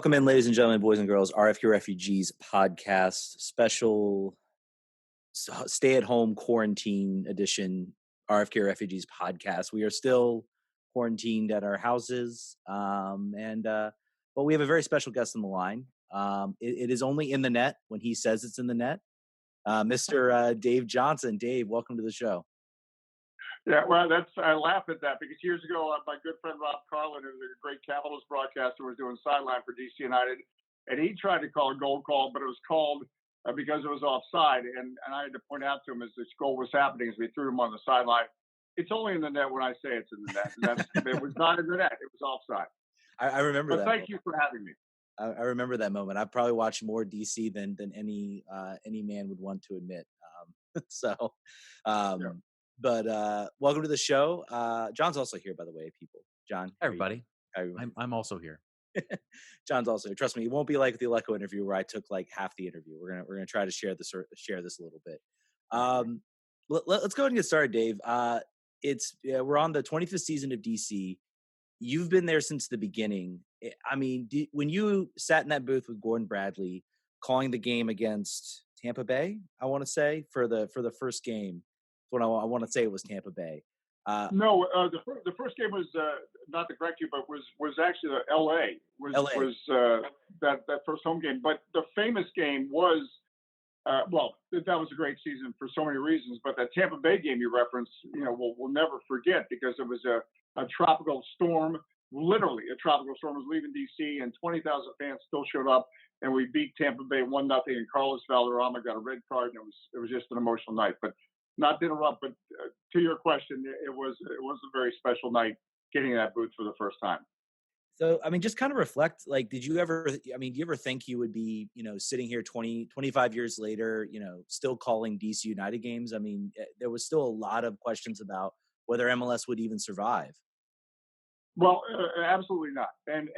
Welcome in, ladies and gentlemen, boys and girls, RFK Refugees podcast, special stay-at-home quarantine edition RFK Refugees podcast. We are still quarantined at our houses, but we have a very special guest on the line. It is only in the net when he says it's in the net. Mr. Dave Johnson. Dave, welcome to the show. Yeah, well, I laugh at that because years ago, my good friend Rob Carlin, who's a great Capitals broadcaster, was doing sideline for DC United, and he tried to call a goal call, but it was called because it was offside, and I had to point out to him as this goal was happening as we threw him on the sideline. It's only in the net when I say it's in the net. It was not in the net; it was offside. I remember that. But thank you for having me. I remember that moment. I've probably watched more DC than any man would want to admit. Yeah. But welcome to the show. John's also here, by the way, people. John. Hi, everybody. I'm also here. John's also here. Trust me, it won't be like the Alecko interview where I took like half the interview. We're gonna try to share this a little bit. Let's go ahead and get started, Dave. We're on the 25th season of DC. You've been there since the beginning. I mean, when you sat in that booth with Gordon Bradley, calling the game against Tampa Bay, I want to say for the first game. When I want to say it was Tampa Bay. No, the first game was not to correct you, but was actually LA. Was that first home game. But the famous game was that was a great season for so many reasons. But that Tampa Bay game you referenced, we'll never forget because it was a tropical storm. Literally, a tropical storm was leaving DC, and 20,000 fans still showed up, and we beat Tampa Bay 1-0. And Carlos Valderrama got a red card, and it was just an emotional night. But not to interrupt, but to your question, it was a very special night getting that booth for the first time. So, I mean, just kind of reflect, like, do you ever think you would be, sitting here 25 years later, still calling DC United games? I mean, there was still a lot of questions about whether MLS would even survive. Well, absolutely not. And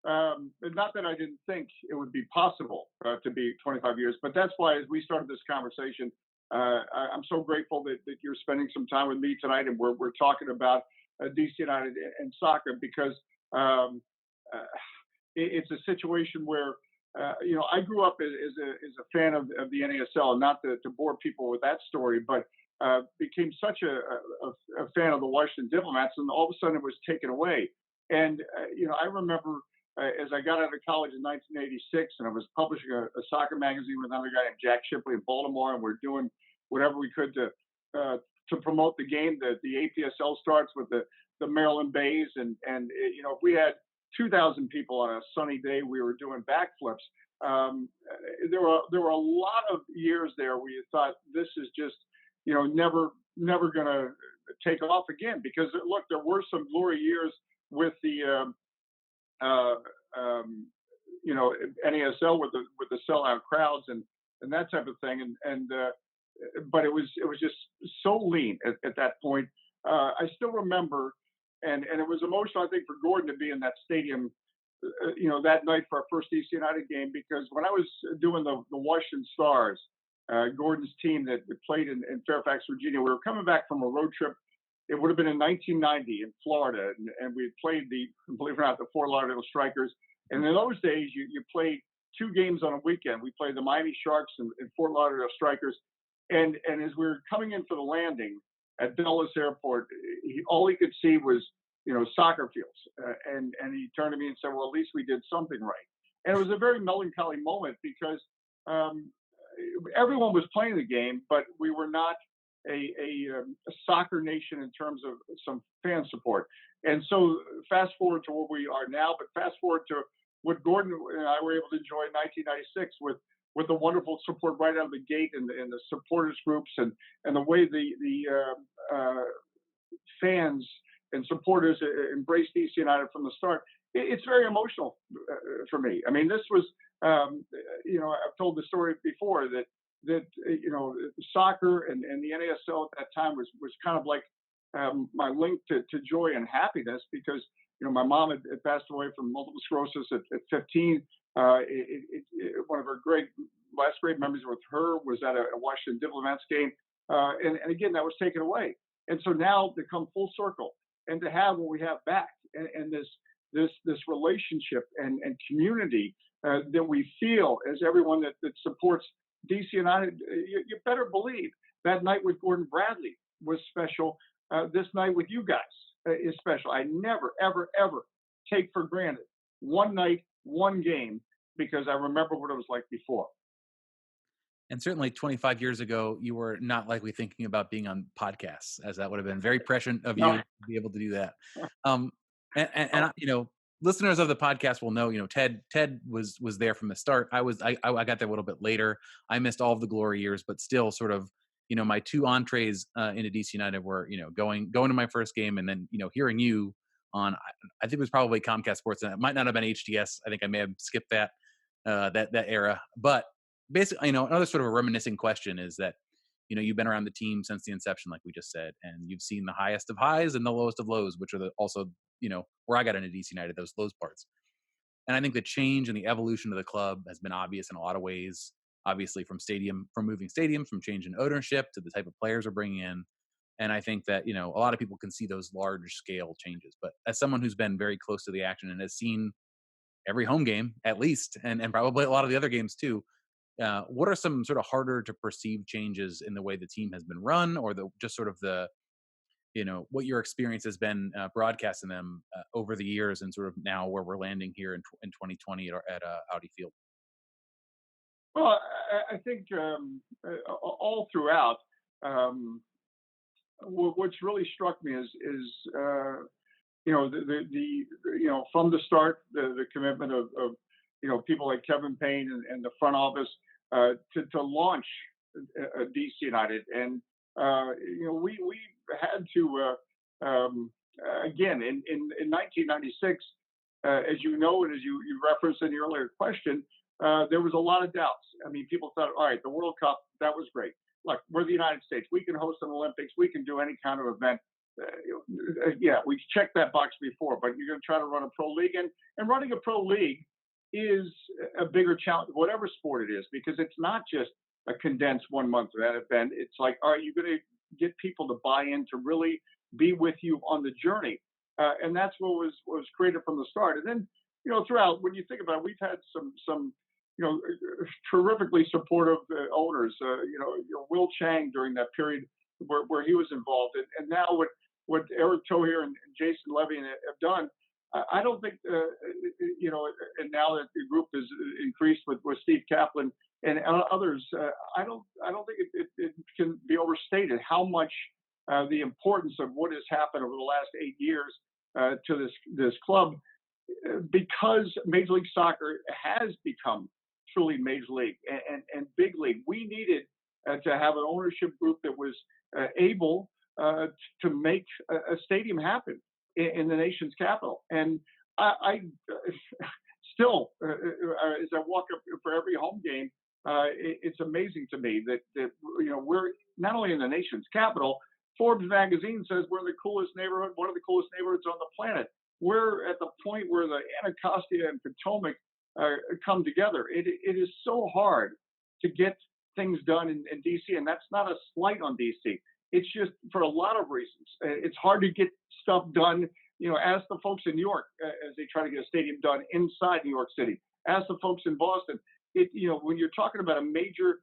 not that I didn't think it would be possible to be 25 years, but that's why as we started this conversation, I'm so grateful that you're spending some time with me tonight, and we're talking about DC United and soccer because it's a situation where I grew up as a fan of the NASL, and not to bore people with that story, but became such a fan of the Washington Diplomats, and all of a sudden it was taken away. And I remember as I got out of college in 1986, and I was publishing a soccer magazine with another guy named Jack Shipley in Baltimore, and we're doing whatever we could to promote the game. The APSL starts with the Maryland Bays, and if we had 2,000 people on a sunny day, we were doing backflips. There were a lot of years there where you thought this is just never going to take off again, because look, there were some glory years with the NASL with the sellout crowds and that type of thing, but it was just so lean at that point. I still remember, and it was emotional, I think, for Gordon to be in that stadium, that night for our first DC United game, because when I was doing the Washington Stars, Gordon's team that played in Fairfax, Virginia, we were coming back from a road trip. It would have been in 1990 in Florida, and we had played believe it or not, the Fort Lauderdale Strikers. And in those days, you played 2 games on a weekend. We played the Miami Sharks and Fort Lauderdale Strikers. And as we were coming in for the landing at Dulles Airport, all he could see was, soccer fields. And he turned to me and said, well, at least we did something right. And it was a very melancholy moment because everyone was playing the game, but we were not a soccer nation in terms of some fan support. And so fast forward to where we are now, but fast forward to what Gordon and I were able to enjoy in 1996 with the wonderful support right out of the gate and the supporters groups and the way the fans and supporters embraced DC United from the start. It's very emotional for me. I mean, this was, I've told the story before that soccer and the NASL at that time was kind of like my link to joy and happiness, because my mom had passed away from multiple sclerosis at 15. One of her last great memories with her was at a Washington Diplomats game, and again that was taken away. And so now to come full circle and to have what we have back, and this this relationship and community that we feel as everyone that supports DC United. You better believe that night with Gordon Bradley was special. This night with you guys is special. I never, ever, ever take for granted one night, one game, because I remember what it was like before. And certainly 25 years ago, you were not likely thinking about being on podcasts, as that would have been very prescient of you No, to be able to do that. Um, no. listeners of the podcast will know, Ted was there from the start. I got there a little bit later. I missed all of the glory years, but still sort of, my two entrees into DC United were, going to my first game and then, hearing you on, I think it was probably Comcast Sports, and it might not have been HDS. I think I may have skipped that era, but basically, another sort of a reminiscing question is that, you've been around the team since the inception, like we just said, and you've seen the highest of highs and the lowest of lows, which are also, where I got into DC United, those parts. And I think the change and the evolution of the club has been obvious in a lot of ways. Obviously, from moving stadiums, from change in ownership to the type of players we're bringing in. And I think that, a lot of people can see those large scale changes. But as someone who's been very close to the action and has seen every home game at least, and probably a lot of the other games too, what are some sort of harder to perceive changes in the way the team has been run, or just sort of what your experience has been broadcasting them over the years, and sort of now where we're landing here in 2020 at Audi Field? Well, I think all throughout, um, what's really struck me is from the start, the commitment of people like Kevin Payne and the front office to launch DC United. And we had to again in 1996, as you know, and as you referenced in the earlier question, there was a lot of doubts. I mean, people thought, all right, the World Cup, that was great. Look, we're the United States. We can host an Olympics. We can do any kind of event. Yeah, we checked that box before, but you're going to try to run a pro league, and running a pro league is a bigger challenge, whatever sport it is, because it's not just a condensed 1 month event. It's like, are you going to get people to buy in to really be with you on the journey? And that's what was created from the start. And then, throughout, when you think about it, we've had some terrifically supportive owners. Will Chang during that period where he was involved, and now what Eric Tohier and Jason Levy have done. I don't think, and now that the group is increased with Steve Kaplan and others, I don't think it can be overstated how much the importance of what has happened over the last 8 years to this club, because Major League Soccer has become truly Major League and big league. We needed to have an ownership group that was able to make a stadium happen in the nation's capital. And I still, as I walk up for every home game, it's amazing to me that we're not only in the nation's capital. Forbes magazine says we're the coolest neighborhood, one of the coolest neighborhoods on the planet. We're at the point where the Anacostia and Potomac come together. It is so hard to get things done in DC, and that's not a slight on DC. It's just for a lot of reasons. It's hard to get stuff done. Ask the folks in New York as they try to get a stadium done inside New York City. Ask the folks in Boston. When you're talking about a major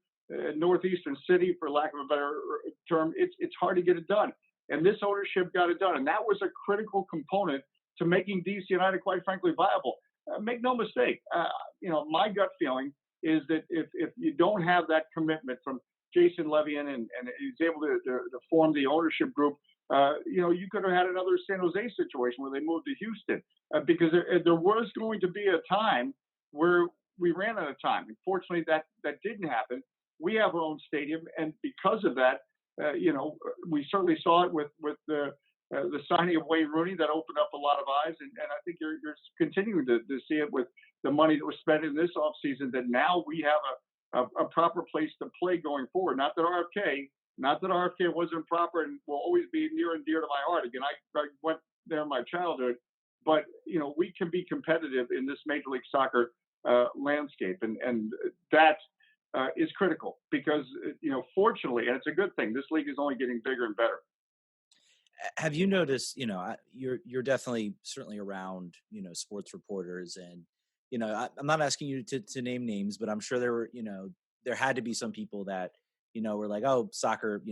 northeastern city, for lack of a better term, it's hard to get it done. And this ownership got it done, and that was a critical component to making DC United, quite frankly, viable. Make no mistake. My gut feeling is that if you don't have that commitment from Jason Levian and he's able to form the ownership group, you could have had another San Jose situation where they moved to Houston, because there was going to be a time where we ran out of time. Unfortunately, that didn't happen. We have our own stadium, and because of that, we certainly saw it with the signing of Wayne Rooney that opened up a lot of eyes, and I think you're continuing to see it with the money that was spent in this offseason, that now we have a proper place to play going forward. Not that RFK wasn't proper and will always be near and dear to my heart. Again, I went there in my childhood, but we can be competitive in this Major League Soccer landscape, and that is critical because fortunately, and it's a good thing, this league is only getting bigger and better. have you noticed, you're definitely certainly around, sports reporters, and, I'm not asking you to name names, but I'm sure there were, there had to be some people that, were like, oh, soccer,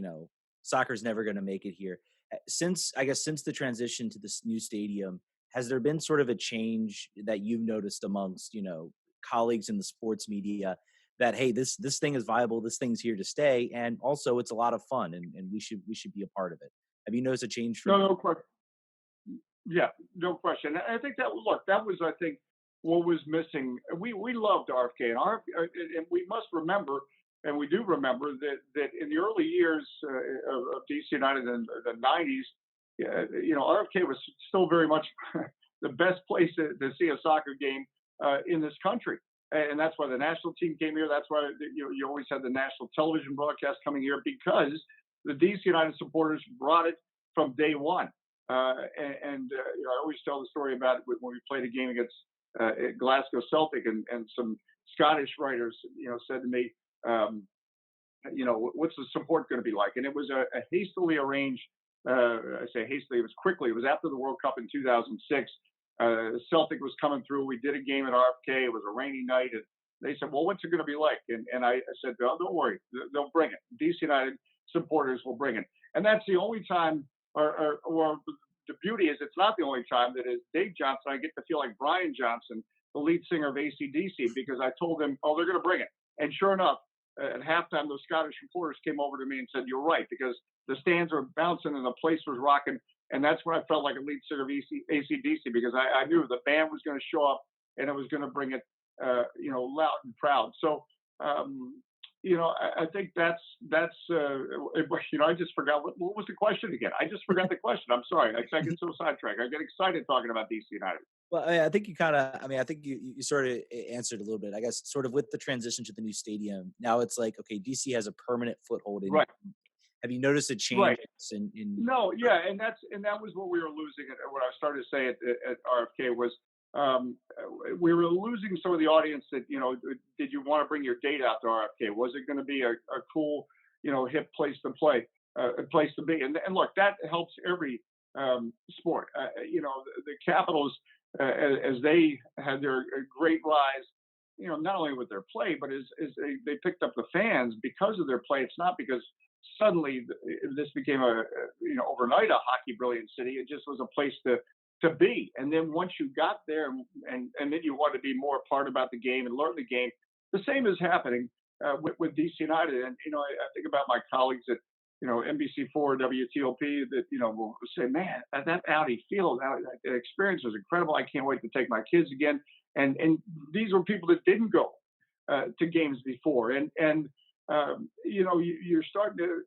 soccer's never going to make it here. I guess, since the transition to this new stadium, has there been sort of a change that you've noticed amongst, colleagues in the sports media that, hey, this thing is viable, this thing's here to stay, and also it's a lot of fun, and we should be a part of it. Have you noticed a change from? No, no question. Yeah, no question. I think that look, that was I think what was missing. We loved RFK, and and we must remember, and we do remember that in the early years of DC United in the '90s, RFK was still very much the best place to see a soccer game in this country. And that's why the national team came here. That's why you always had the national television broadcast coming here, because the DC United supporters brought it from day one. I always tell the story about it when we played a game against Glasgow Celtic, and some Scottish writers, said to me, what's the support going to be like? And it was a hastily arranged. I say hastily; it was quickly. It was after the World Cup in 2006. Celtic was coming through. We did a game at RFK. It was a rainy night, and they said, "Well, what's it going to be like?" And I said, "Oh, don't worry, they'll bring it. DC United supporters will bring it." And that's the only time, or the beauty is, it's not the only time that is Dave Johnson. I get to feel like Brian Johnson, the lead singer of AC/DC, because I told him, "Oh, they're going to bring it." And sure enough, at halftime, those Scottish reporters came over to me and said, "You're right," because the stands were bouncing and the place was rocking. And that's when I felt like a lead singer of AC/DC, because I knew the band was going to show up and it was going to bring it, loud and proud. So, I think that's I just forgot what was the question again. I just forgot the question. I'm sorry. I get so sidetracked. I get excited talking about DC United. Well, I think you kind of, I think you sort of answered a little bit. I guess sort of with the transition to the new stadium. Now it's like, okay, DC has a permanent foothold in. Right. Have you noticed a change Right. in? No, yeah, and that was what we were losing. What I started to say at RFK was, we were losing some of the audience that, did you want to bring your date out to RFK? Was it going to be a cool, hip place to play, a place to be? And look, that helps every sport. The Capitals, as they had their great rise, not only with their play, but as they picked up the fans because of their play. It's not because suddenly this became overnight a hockey brilliant city. It just was a place to be. And then once you got there, and then you want to be more part about the game and learn the game, the same is happening with DC United. And I think about my colleagues at NBC4, WTOP, that will say, "Man, that Audi Field, that experience was incredible. I can't wait to take my kids again." And these were people that didn't go to games before, and you're starting to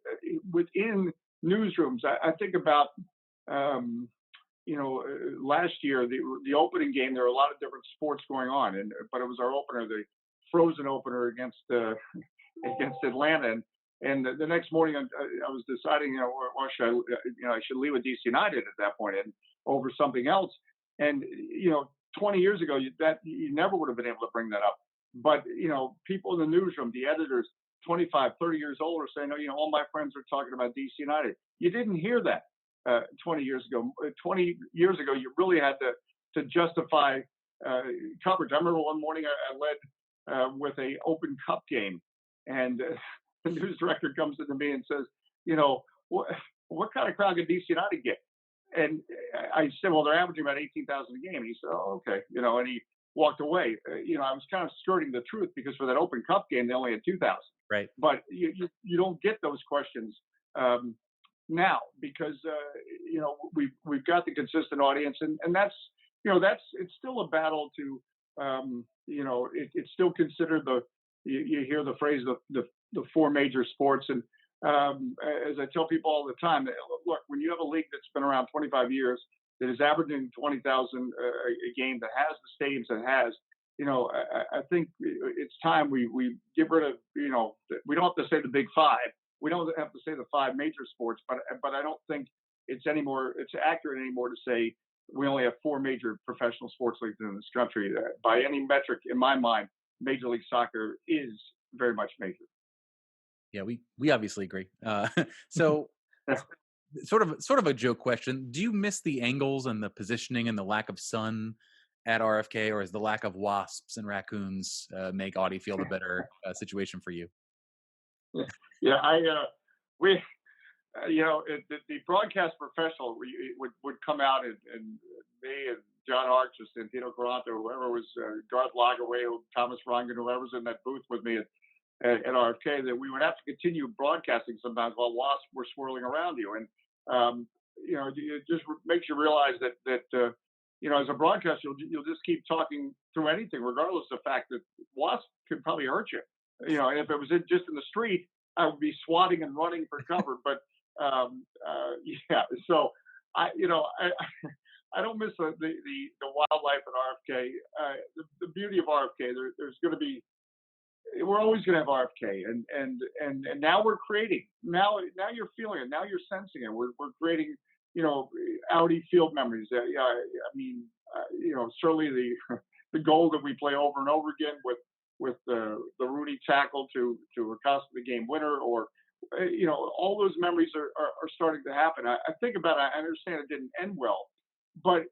within newsrooms. I think about last year, the opening game. There were a lot of different sports going on, but it was our opener, the Frozen opener against against Atlanta. And the next morning, I was deciding, should I should leave with DC United at that point and over something else. And 20 years ago, you never would have been able to bring that up. But people in the newsroom, the editors, 25, 30 years old, are saying, all my friends are talking about DC United. You didn't hear that 20 years ago. 20 years ago, you really had to justify coverage. I remember one morning I led with a Open Cup game, and the news director comes into me and says, what kind of crowd did DC United get? And I said, well, they're averaging about 18,000 a game. And he said, oh, okay. And he walked away. I was kind of skirting the truth, because for that Open Cup game, they only had 2,000. Right. But you don't get those questions now, because we've got the consistent audience, and that's it's still a battle to it's still considered you hear the phrase the four major sports. And as I tell people all the time, look, when you have a league that's been around 25 years, that is averaging 20,000 a game, that has the stadiums that it has, I think it's time we get rid of, we don't have to say the big five. We don't have to say the five major sports, but I don't think it's accurate anymore to say we only have four major professional sports leagues in this country. By any metric, in my mind, Major League Soccer is very much major. Yeah, we obviously agree. So sort of a joke question. Do you miss the angles and the positioning and the lack of sun at RFK, or is the lack of wasps and raccoons make Audie feel the better situation for you? Yeah, we the broadcast professional would come out, and me and John Arch or Santino Quaranto, whoever was Garth Lagerway, Thomas Rongan, whoever's in that booth with me at RFK, that we would have to continue broadcasting sometimes while wasps were swirling around you, and it just makes you realize that as a broadcaster, you'll just keep talking through anything, regardless of the fact that wasps could probably hurt you. And if it was just in the street, I would be swatting and running for cover. But yeah, so I I don't miss the wildlife at RFK. The beauty of RFK, there's going to be, we're always going to have RFK, and now we're creating. Now you're feeling it. Now you're sensing it. We're creating, Audi field memories. Yeah, I mean, certainly the goal that we play over and over again with the Rooney tackle to Acosta, the game winner, or all those memories are starting to happen. I think about it. I understand it didn't end well, but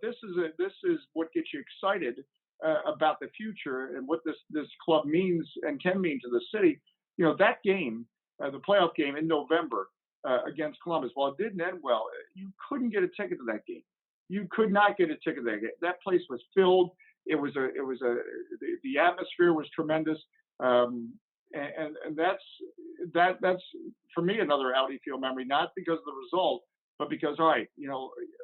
this is what gets you excited about the future and what this club means and can mean to the city. That game, the playoff game in November against Columbus, while it didn't end well, you couldn't get a ticket to that game. You could not get a ticket to that game. That place was filled. The atmosphere was tremendous, and that's for me another Audi Field memory, not because of the result, but because, all right,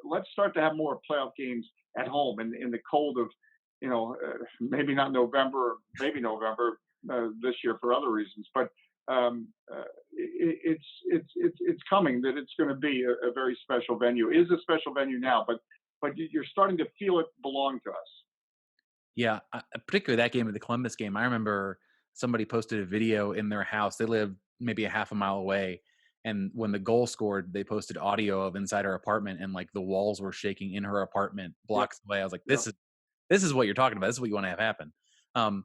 let's start to have more playoff games at home in the cold of, maybe not November, maybe November this year for other reasons, but it's coming, that it's going to be a very special venue. It is a special venue now, but you're starting to feel it belong to us. Yeah, particularly that game, the Columbus game. I remember somebody posted a video in their house. They lived maybe a half a mile away, and when the goal scored, they posted audio of inside her apartment, and like the walls were shaking in her apartment Yeah, blocks away. I was like, yeah, this is what you're talking about. This is what you want to have happen.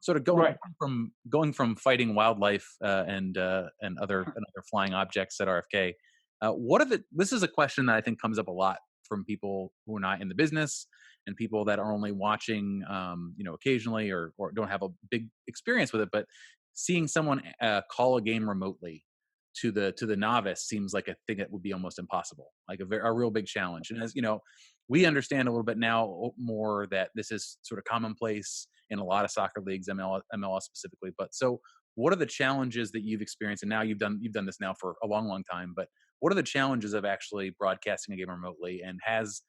Sort of right. going from fighting wildlife and other flying objects at RFK. What if it? This is a question that I think comes up a lot from people who are not in the business and people that are only watching, occasionally or don't have a big experience with it. But seeing someone call a game remotely to the novice seems like a thing that would be almost impossible, like a real big challenge. And as you know, we understand a little bit now more that this is sort of commonplace in a lot of soccer leagues, MLS specifically. But so, what are the challenges that you've experienced? And now you've done this now for a long time. But what are the challenges of actually broadcasting a game remotely? And has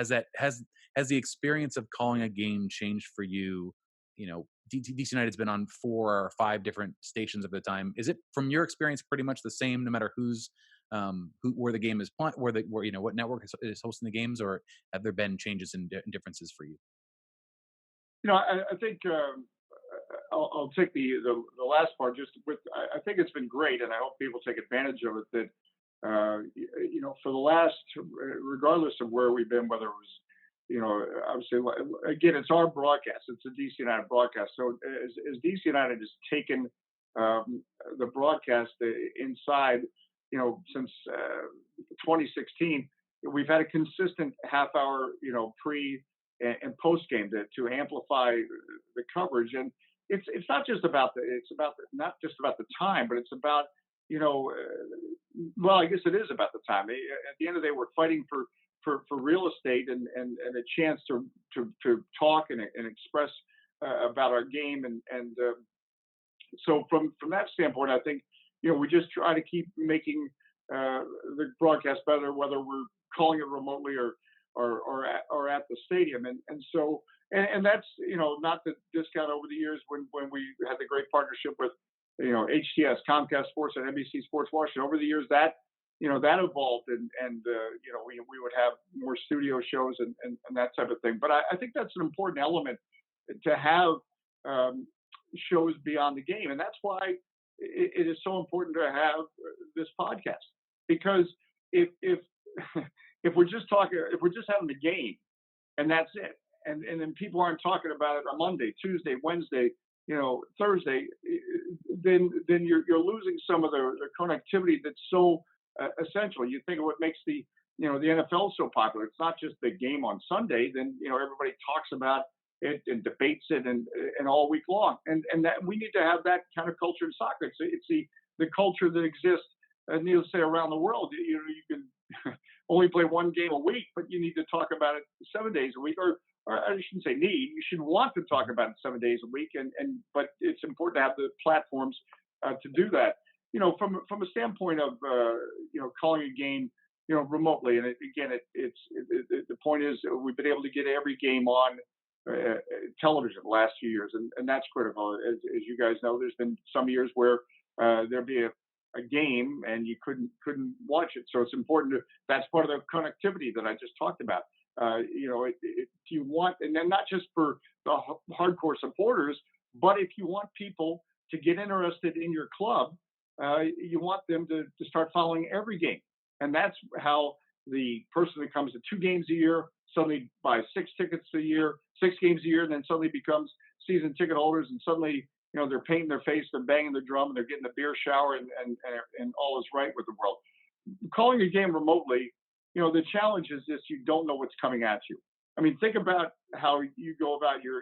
the experience of calling a game changed for you? DC United's been on 4 or 5 different stations at the time. Is it, from your experience, pretty much the same no matter where the game is where what network is hosting the games, or have there been changes and differences for you? I think I'll take the last part. Just with, I think it's been great, and I hope people take advantage of it. That for the last, regardless of where we've been, whether it was, obviously, again, it's our broadcast. It's a DC United broadcast. So as DC United has taken the broadcast inside, since 2016, we've had a consistent half hour, pre and post game to amplify the coverage. And it's not just about not just about the time, but it's about, well, I guess it is about the time. At the end of the day, we're fighting for real estate and a chance to talk and express about our game. And so from that standpoint, I think, we just try to keep making the broadcast better, whether we're calling it remotely or at the stadium. And so, and that's, not to discount over the years when we had the great partnership with, HTS, Comcast Sports, and NBC Sports Washington. Over the years, that evolved, and we would have more studio shows and that type of thing. But I think that's an important element to have shows beyond the game, and that's why it is so important to have this podcast. Because if if we're just having a game and that's it, and then people aren't talking about it on Monday, Tuesday, Wednesday, Thursday, then you're losing some of the connectivity that's so essential. You think of what makes the NFL so popular. It's not just the game on Sunday. Then everybody talks about it and debates it and all week long. And that we need to have that kind of culture in soccer. It's the culture that exists, needless to say, around the world. You can only play one game a week, but you need to talk about it 7 days a week, or I shouldn't say need. You should want to talk about it 7 days a week, but it's important to have the platforms to do that. From a standpoint of calling a game remotely, and the point is we've been able to get every game on television the last few years, and that's critical. As you guys know, there's been some years where there'd be a game and you couldn't watch it. So it's important that's part of the connectivity that I just talked about. If you want, and then not just for the hardcore supporters, but if you want people to get interested in your club, you want them to start following every game. And that's how the person that comes to 2 games a year suddenly buys 6 tickets a year, 6 games a year, and then suddenly becomes season ticket holders, and suddenly they're painting their face, they're banging the drum, and they're getting a beer shower, and all is right with the world. Calling a game remotely, the challenge is this: you don't know what's coming at you. I mean, think about how you go about your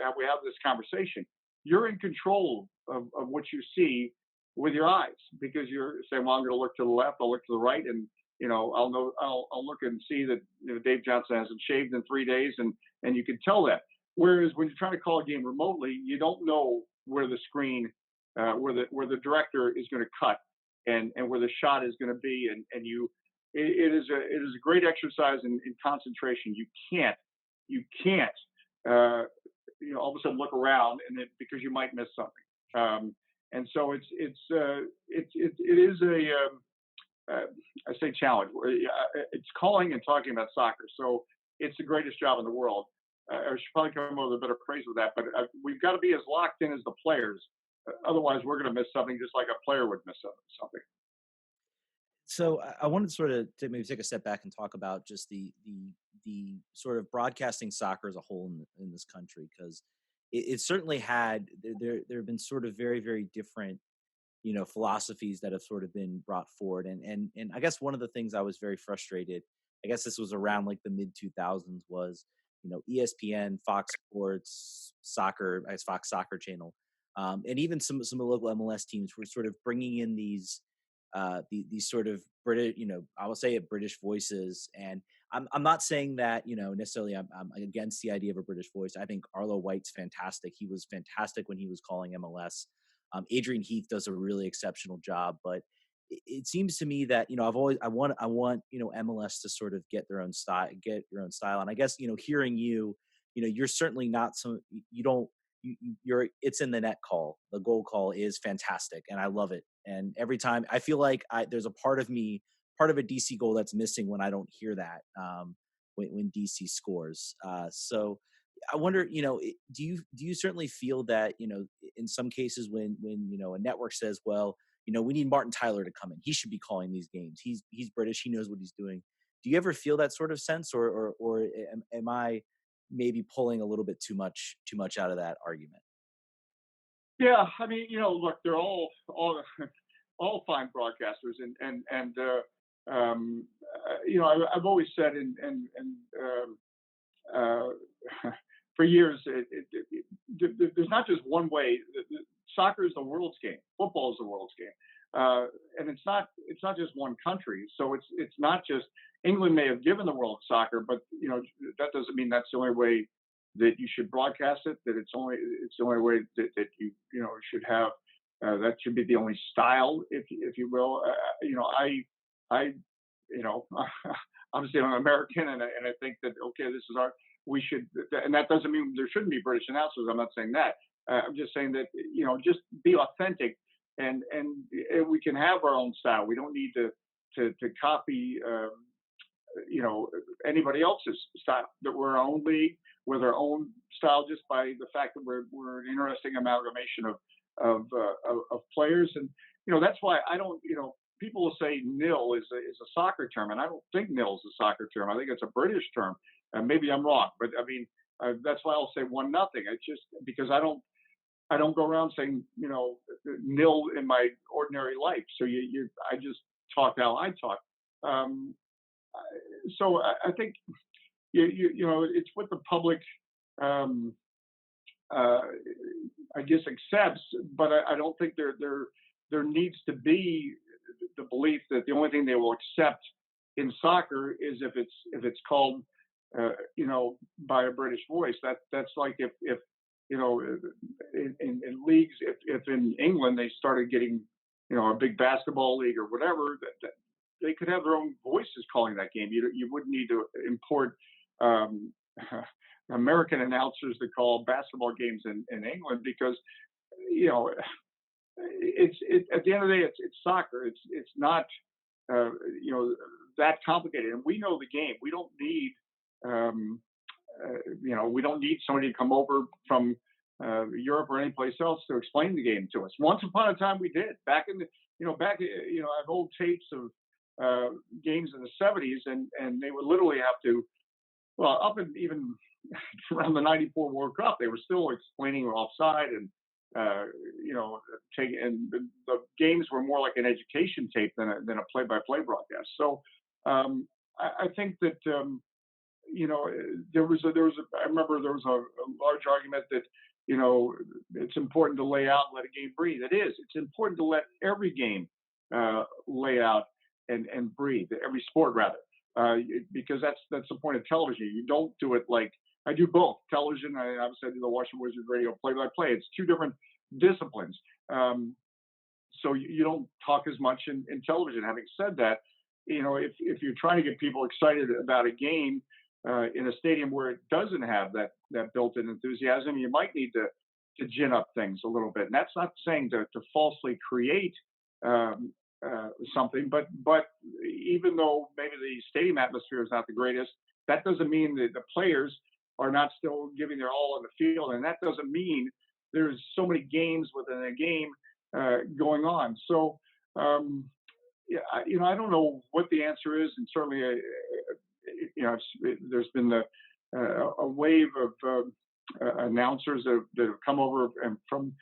how we have this conversation. You're in control of what you see with your eyes, because you're saying, well, I'm going to look to the left, I'll look to the right, and I'll look and see that Dave Johnson hasn't shaved in 3 days, and you can tell that. Whereas when you're trying to call a game remotely, you don't know where the screen, where the director is going to cut, and where the shot is going to be, and it is a great exercise in concentration. You can't all of a sudden look around because you might miss something. And so it is I say challenge. It's calling and talking about soccer. So it's the greatest job in the world. I should probably come up with a better phrase with that, but we've got to be as locked in as the players. Otherwise, we're going to miss something just like a player would miss something. So I wanted to sort of maybe take a step back and talk about just the sort of broadcasting soccer as a whole in this country, because it certainly had there have been sort of very, very different philosophies that have sort of been brought forward, and I guess one of the things I was very frustrated, I guess this was around like the mid 2000s, was ESPN, Fox Sports, soccer, I guess Fox Soccer Channel, and even some of the local MLS teams were sort of bringing in these sort of British, I will say it, British voices. And I'm not saying that necessarily I'm against the idea of a British voice. I think Arlo White's fantastic. He was fantastic when he was calling MLS. Adrian Heath does a really exceptional job, but it seems to me that I want MLS to sort of get your own style. And I guess hearing you're certainly not you don't you're it's in the net call. The goal call is fantastic, and I love it. And every time I feel like there's a part of a DC goal that's missing when I don't hear that when DC scores. So I wonder, do you certainly feel that in some cases when a network says, well, we need Martin Tyler to come in, he should be calling these games. He's British, he knows what he's doing. Do you ever feel that sort of sense, or am I maybe pulling a little bit too much out of that argument? Yeah, I mean, look, they're all all fine broadcasters, I've always said, uh, for years, there's not just one way. Soccer is the world's game. Football is the world's game, and it's not just one country. So it's not just England may have given the world soccer, but that doesn't mean that's the only way that you should broadcast it. That it's the only way that you should have. That should be the only style, if you will. Obviously I'm American, and I think that okay, this is we should, and that doesn't mean there shouldn't be British announcers. I'm not saying that. I'm just saying that just be authentic, and we can have our own style. We don't need to copy anybody else's style. That we're our own league with our own style, just by the fact that we're an interesting amalgamation of players. And that's why I don't, people will say nil is a soccer term, and I don't think nil is a soccer term. I think it's a British term, and maybe I'm wrong, but I mean that's why I'll say 1-0. It's just because I don't go around saying nil in my ordinary life. So I just talk how I talk. Um, so I think it's what the public, um, uh, I guess, accepts, but I don't think there needs to be the belief that the only thing they will accept in soccer is if it's called, by a British voice. That's like if you know in leagues, if in England they started getting a big basketball league or whatever, that they could have their own voices calling that game. You wouldn't need to import um, American announcers to call basketball games in England because you know at the end of the day it's soccer. It's not uh, you know that complicated, and we know the game. We don't need um, we don't need somebody to come over from Europe or anyplace else to explain the game to us. Once upon a time, we did. Back in the, I have old tapes of games in the '70s, and they would literally have to, well, up and even around the '94 World Cup, they were still explaining offside and taking, and the games were more like an education tape than a play-by-play broadcast. So I think that I remember there was a large argument that it's important to lay out and let a game breathe. It is. It's important to let every game lay out and breathe. Every sport rather, because that's the point of television. You don't do it like I do both television. I obviously I do the Washington Wizards radio play-by-play. It's two different disciplines. So you don't talk as much in television. Having said that, if you're trying to get people excited about a game in a stadium where it doesn't have that built-in enthusiasm, you might need to gin up things a little bit. And that's not saying to falsely create um, something, but even though maybe the stadium atmosphere is not the greatest, that doesn't mean that the players are not still giving their all on the field, and that doesn't mean there's so many games within a game going on. So, yeah, I don't know what the answer is, and certainly, there's been a wave of announcers that have come over and from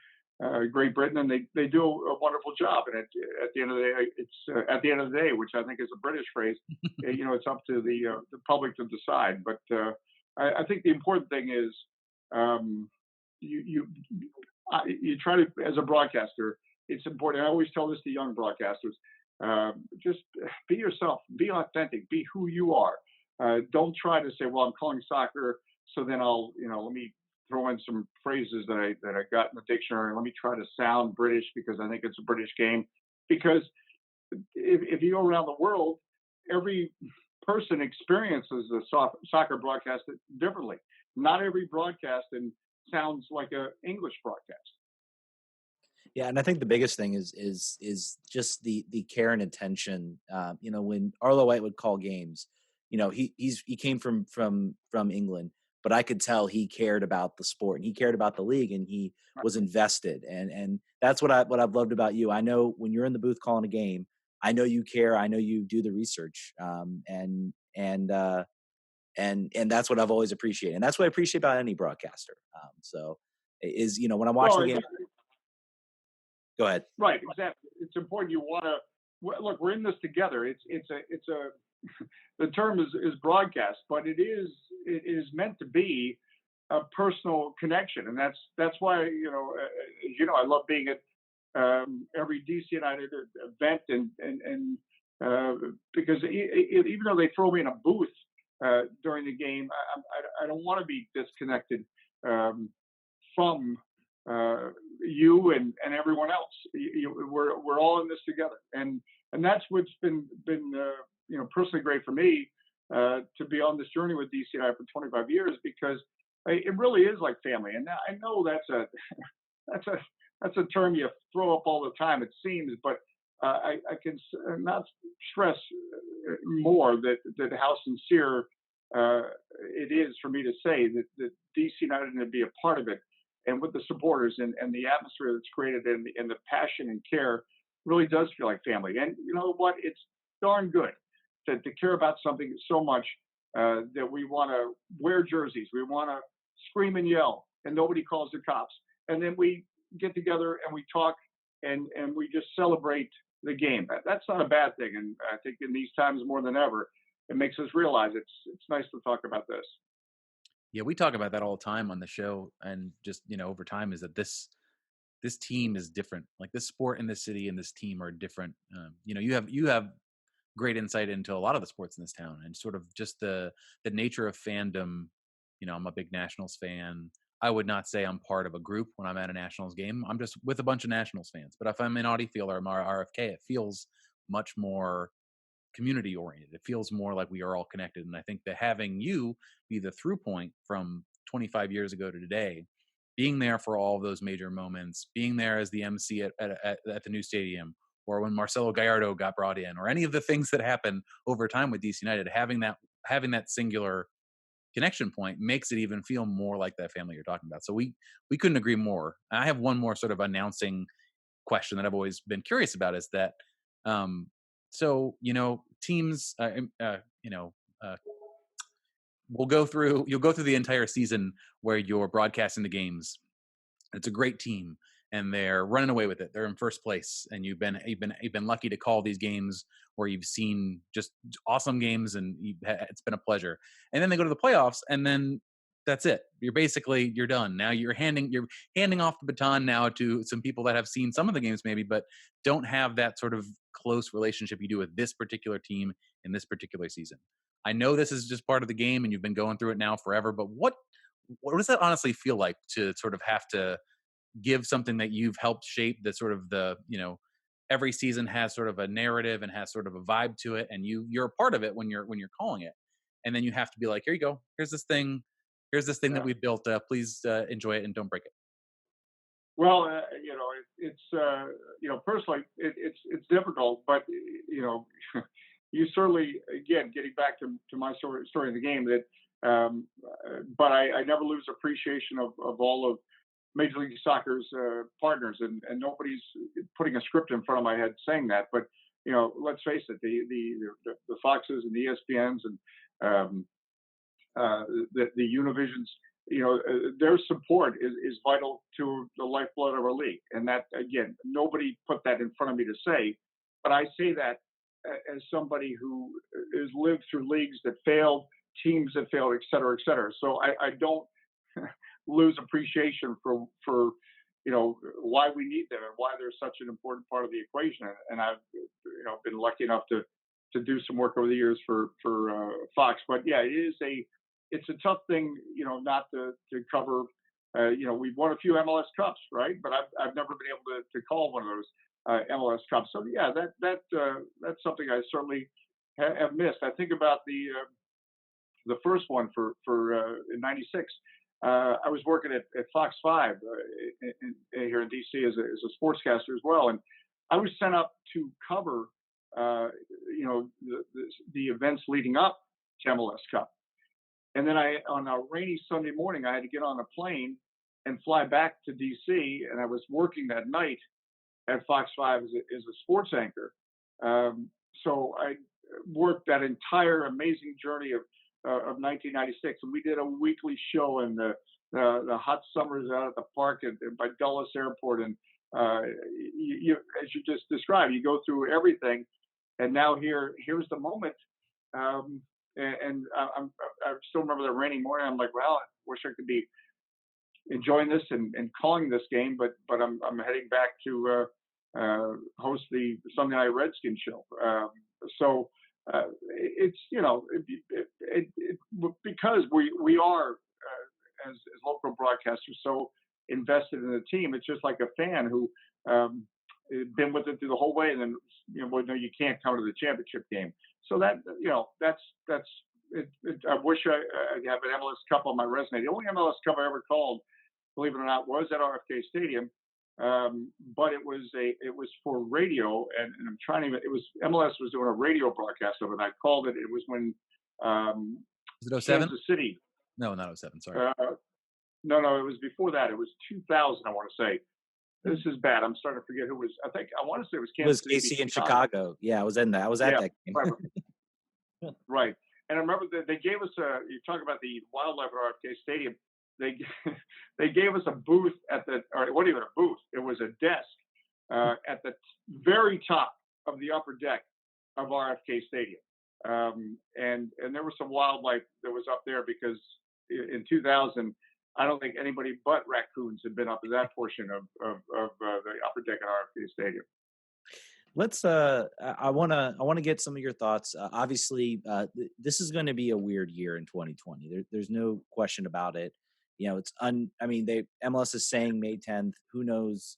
Great Britain, and they do a wonderful job. And at the end of the day, it's at the end of the day, which I think is a British phrase. It's up to the public to decide. But I think the important thing is um, you you try to, as a broadcaster, it's important. I always tell this to young broadcasters: just be yourself, be authentic, be who you are. Don't try to say, "Well, I'm calling soccer, so then I'll, let me throw in some phrases that I got in the dictionary. Let me try to sound British because I think it's a British game." Because if you go around the world, every person experiences the soccer broadcast differently. Not every broadcasting sounds like a English broadcast. Yeah, and I think the biggest thing is just the care and attention. When Arlo White would call games, he came from England, but I could tell he cared about the sport and he cared about the league and he was invested. And that's what I've loved about you. I know when you're in the booth calling a game, I know you care. I know you do the research. And that's what I've always appreciated, and that's what I appreciate about any broadcaster. So is when I'm watching Well, the game. Go ahead. right, exactly. It's important. You want to look. We're in this together. It's a the term is broadcast, but it is meant to be a personal connection, and that's why I love being at every DC United event, and because even though they throw me in a booth during the game, I don't want to be disconnected um, from you and everyone else. We're all in this together, and that's what's been personally great for me to be on this journey with DCI for 25 years because it really is like family. And I know that's a that's a term you throw up all the time, it seems, but I can not stress more that how sincere it is for me to say that DC United to be a part of it, and with the supporters and the atmosphere that's created and the passion and care really does feel like family. And you know what? It's darn good to care about something so much that we want to wear jerseys, we want to scream and yell, and nobody calls the cops. And then we get together and we talk and we just celebrate the game. That's not a bad thing, and I think in these times more than ever, it makes us realize it's nice to talk about this. Yeah, we talk about that all the time on the show, and just over time is that this team is different. Like this sport in this city and this team are different. You have great insight into a lot of the sports in this town and sort of just the nature of fandom. I'm a big Nationals fan. I would not say I'm part of a group when I'm at a Nationals game. I'm just with a bunch of Nationals fans. But if I'm in Audi Field or I'm RFK, it feels much more community oriented. It feels more like we are all connected. And I think that having you be the through point from 25 years ago to today, being there for all of those major moments, being there as the MC at the new stadium, or when Marcelo Gallardo got brought in, or any of the things that happen over time with DC United, having that singular connection point makes it even feel more like that family you're talking about. So we couldn't agree more. I have one more sort of announcing question that I've always been curious about is that um teams you'll go through the entire season where you're broadcasting the games. It's a great team and they're running away with it. They're in first place and you've been lucky to call these games where you've seen just awesome games and it's been a pleasure. And then they go to the playoffs and then that's it. You're done. Now you're handing off the baton now to some people that have seen some of the games maybe but don't have that sort of close relationship you do with this particular team in this particular season. I know this is just part of the game and you've been going through it now forever, but what does that honestly feel like to sort of have to give something that you've helped shape the sort of every season has sort of a narrative and has sort of a vibe to it and you're a part of it when you're calling it, and then you have to be like, here you go, here's this thing that Yeah. we built, please enjoy it and don't break it. Well, it's personally, it's difficult, but you certainly, again, getting back to my story of the game, that, but I never lose appreciation of all of Major League Soccer's partners, and nobody's putting a script in front of my head saying that, but let's face it, the Foxes and the ESPNs and um, the Univisions, their support is vital to the lifeblood of our league. And that, again, nobody put that in front of me to say, but I say that as somebody who has lived through leagues that failed, teams that failed, et cetera, et cetera. So I don't lose appreciation for why we need them and why they're such an important part of the equation. And I've been lucky enough to do some work over the years for Fox. But yeah, it's a tough thing, not to cover. We've won a few MLS Cups, right? But I've never been able to call one of those MLS Cups. So yeah, that's something I certainly have missed. I think about the first one for in '96. I was working at Fox 5 here in DC as a sportscaster as well, and I was sent up to cover the events leading up to MLS Cup. And then on a rainy Sunday morning, I had to get on a plane and fly back to DC. And I was working that night at Fox 5 as a sports anchor. So I worked that entire amazing journey of 1996. And we did a weekly show in the hot summers out at the park by Dulles Airport. And as you just described, you go through everything. And now here's the moment. And I still remember the rainy morning. I'm like, well, I wish I could be enjoying this and calling this game, but I'm heading back to host the Sunday Night Redskins show. So it's because we are as local broadcasters so invested in the team. It's just like a fan who been with it through the whole way, and then no, you can't come to the championship game. So that's it. I wish I have an MLS Cup on my resume. The only MLS Cup I ever called, believe it or not, was at RFK Stadium. But it was for radio, and I'm trying to. It was MLS was doing a radio broadcast of it. I called it. It was when Was it '07? Kansas City. No, not '07. Sorry. No, it was before that. It was 2000. I want to say. This is bad. I'm starting to forget who was. I want to say it was It Kansas was City. KC in Chicago. Yeah, I was in that. I was at Yeah, that game. right. Right. And I remember that they gave us you talk about the wildlife at RFK Stadium. They they gave us a booth or it wasn't even a booth. It was a desk at the very top of the upper deck of RFK Stadium. And there was some wildlife that was up there because in 2000, I don't think anybody but raccoons had been up in that portion of the upper deck at RFK Stadium. Let's I want to get some of your thoughts. Obviously, this is going to be a weird year in 2020. There's no question about it. It's I mean, they MLS is saying May 10th. Who knows,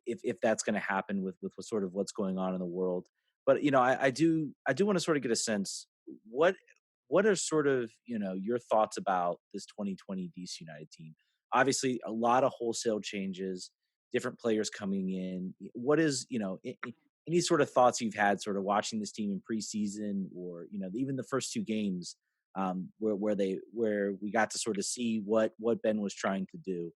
if that's going to happen with sort of what's going on in the world. But I do want to sort of get a sense, what what are sort of your thoughts about this 2020 DC United team? Obviously, a lot of wholesale changes, different players coming in. What is any sort of thoughts you've had sort of watching this team in preseason, or even the first two games, where we got to sort of see what Ben was trying to do.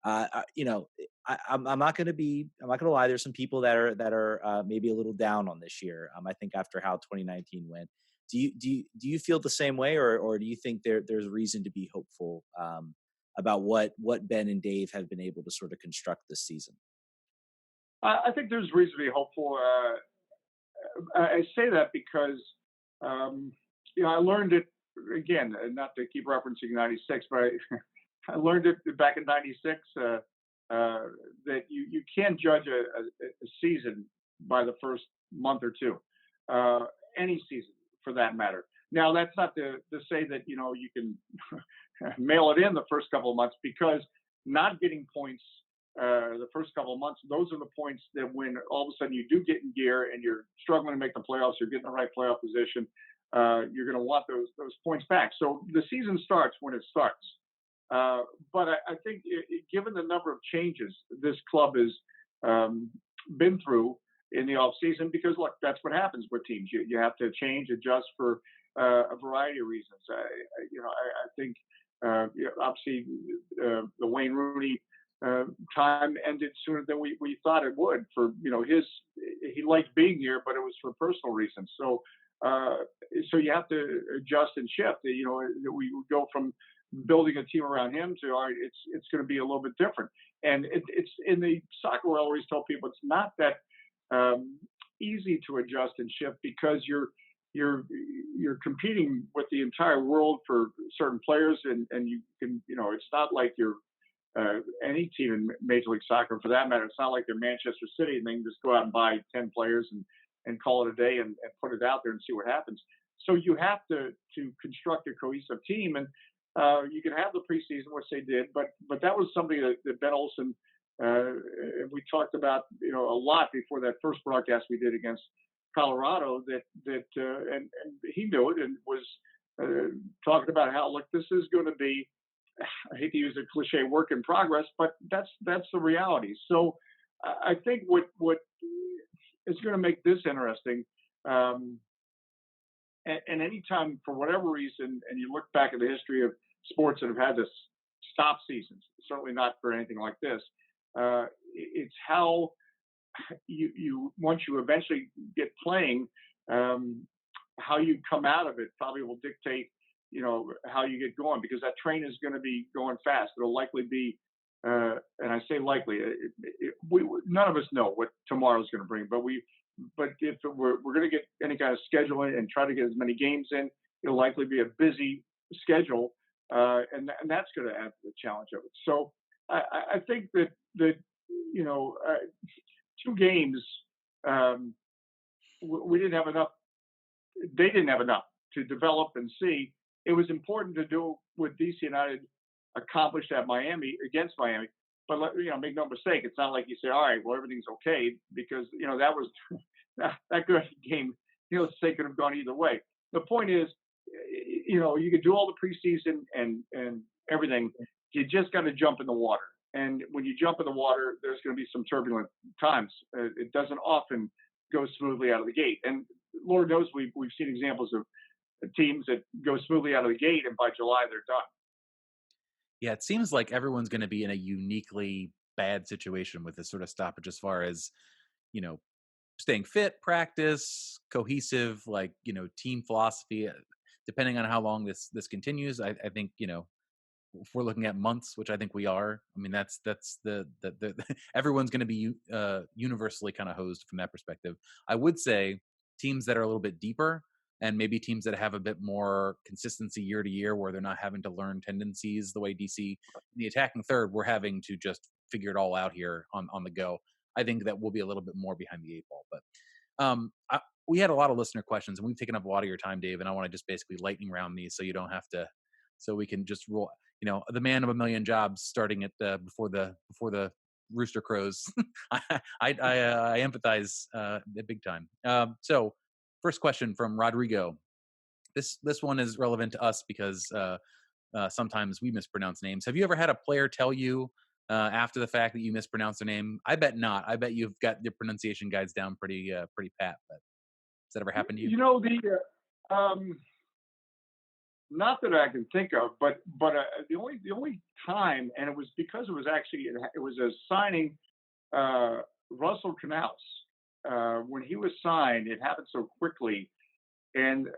I'm not going to lie. There's some people that are maybe a little down on this year. I think after how 2019 went, do you feel the same way, or do you think there's reason to be hopeful about what Ben and Dave have been able to sort of construct this season? I think there's reason to be hopeful. I say that because I learned it again, not to keep referencing '96, but I learned it back in '96 that you can't judge a season by the first month or two, any season for that matter. Now, that's not to say that you can mail it in the first couple of months, because not getting points the first couple of months, those are the points that when all of a sudden you do get in gear and you're struggling to make the playoffs, you're getting the right playoff position, you're going to want those points back. So the season starts when it starts. But I think given the number of changes this club has been through in the off season, because look, that's what happens with teams. You have to change, adjust for a variety of reasons. I think obviously the Wayne Rooney time ended sooner than we thought it would. He liked being here, but it was for personal reasons. So you have to adjust and shift. We go from building a team around him to, all right, it's going to be a little bit different. And it's in the soccer world, I always tell people it's not that easy to adjust and shift, because you're competing with the entire world for certain players, and you can it's not like you're any team in Major League Soccer for that matter. It's not like they're Manchester City and they can just go out and buy 10 players and call it a day and put it out there and see what happens. So you have to construct a cohesive team, and you can have the preseason, which they did, but that was something that Ben Olsen we talked about a lot before that first broadcast we did against Colorado. And he knew it and was talking about how, look, this is going to be, I hate to use a cliche, work in progress, but that's the reality. So I think what is going to make this interesting, and anytime for whatever reason, and you look back at the history of sports that have had to stop seasons, certainly not for anything like this, it's how you once you eventually get playing, how you come out of it probably will dictate how you get going, because that train is going to be going fast. It'll likely be, and I say likely, none of us know what tomorrow's going to bring, but if we're going to get any kind of schedule in and try to get as many games in, it'll likely be a busy schedule, and that's going to add to the challenge of it. So I think that 2 games, we didn't have enough. They didn't have enough to develop and see. It was important to do what DC United accomplished at Miami against Miami. But make no mistake, it's not like you say, all right, well, everything's okay, because that was that good game. Say could have gone either way. The point is, you could do all the preseason and everything. You just got to jump in the water. And when you jump in the water, there's going to be some turbulent times. It doesn't often go smoothly out of the gate. And Lord knows we've seen examples of teams that go smoothly out of the gate, and by July they're done. Yeah, it seems like everyone's going to be in a uniquely bad situation with this sort of stoppage, as far as staying fit, practice, cohesive, team philosophy. Depending on how long this continues, I think if we're looking at months, which I think we are, I mean that's the everyone's going to be universally kind of hosed from that perspective. I would say teams that are a little bit deeper and maybe teams that have a bit more consistency year to year, where they're not having to learn tendencies the way DC, the attacking third, we're having to just figure it all out here on the go. I think that we'll be a little bit more behind the eight ball, but we had a lot of listener questions, and we've taken up a lot of your time, Dave. And I want to just basically lightning round these, so you don't have to, so we can just roll. You know, the man of a million jobs, starting at before the rooster crows. I empathize big time. So, first question from Rodrigo. This one is relevant to us because sometimes we mispronounce names. Have you ever had a player tell you after the fact that you mispronounced their name? I bet not. I bet you've got your pronunciation guides down pretty pat. But has that ever happened to you? You know, not that I can think of, but the only time, and it was because it was actually it was a signing, Russell Canals. When he was signed, it happened so quickly, and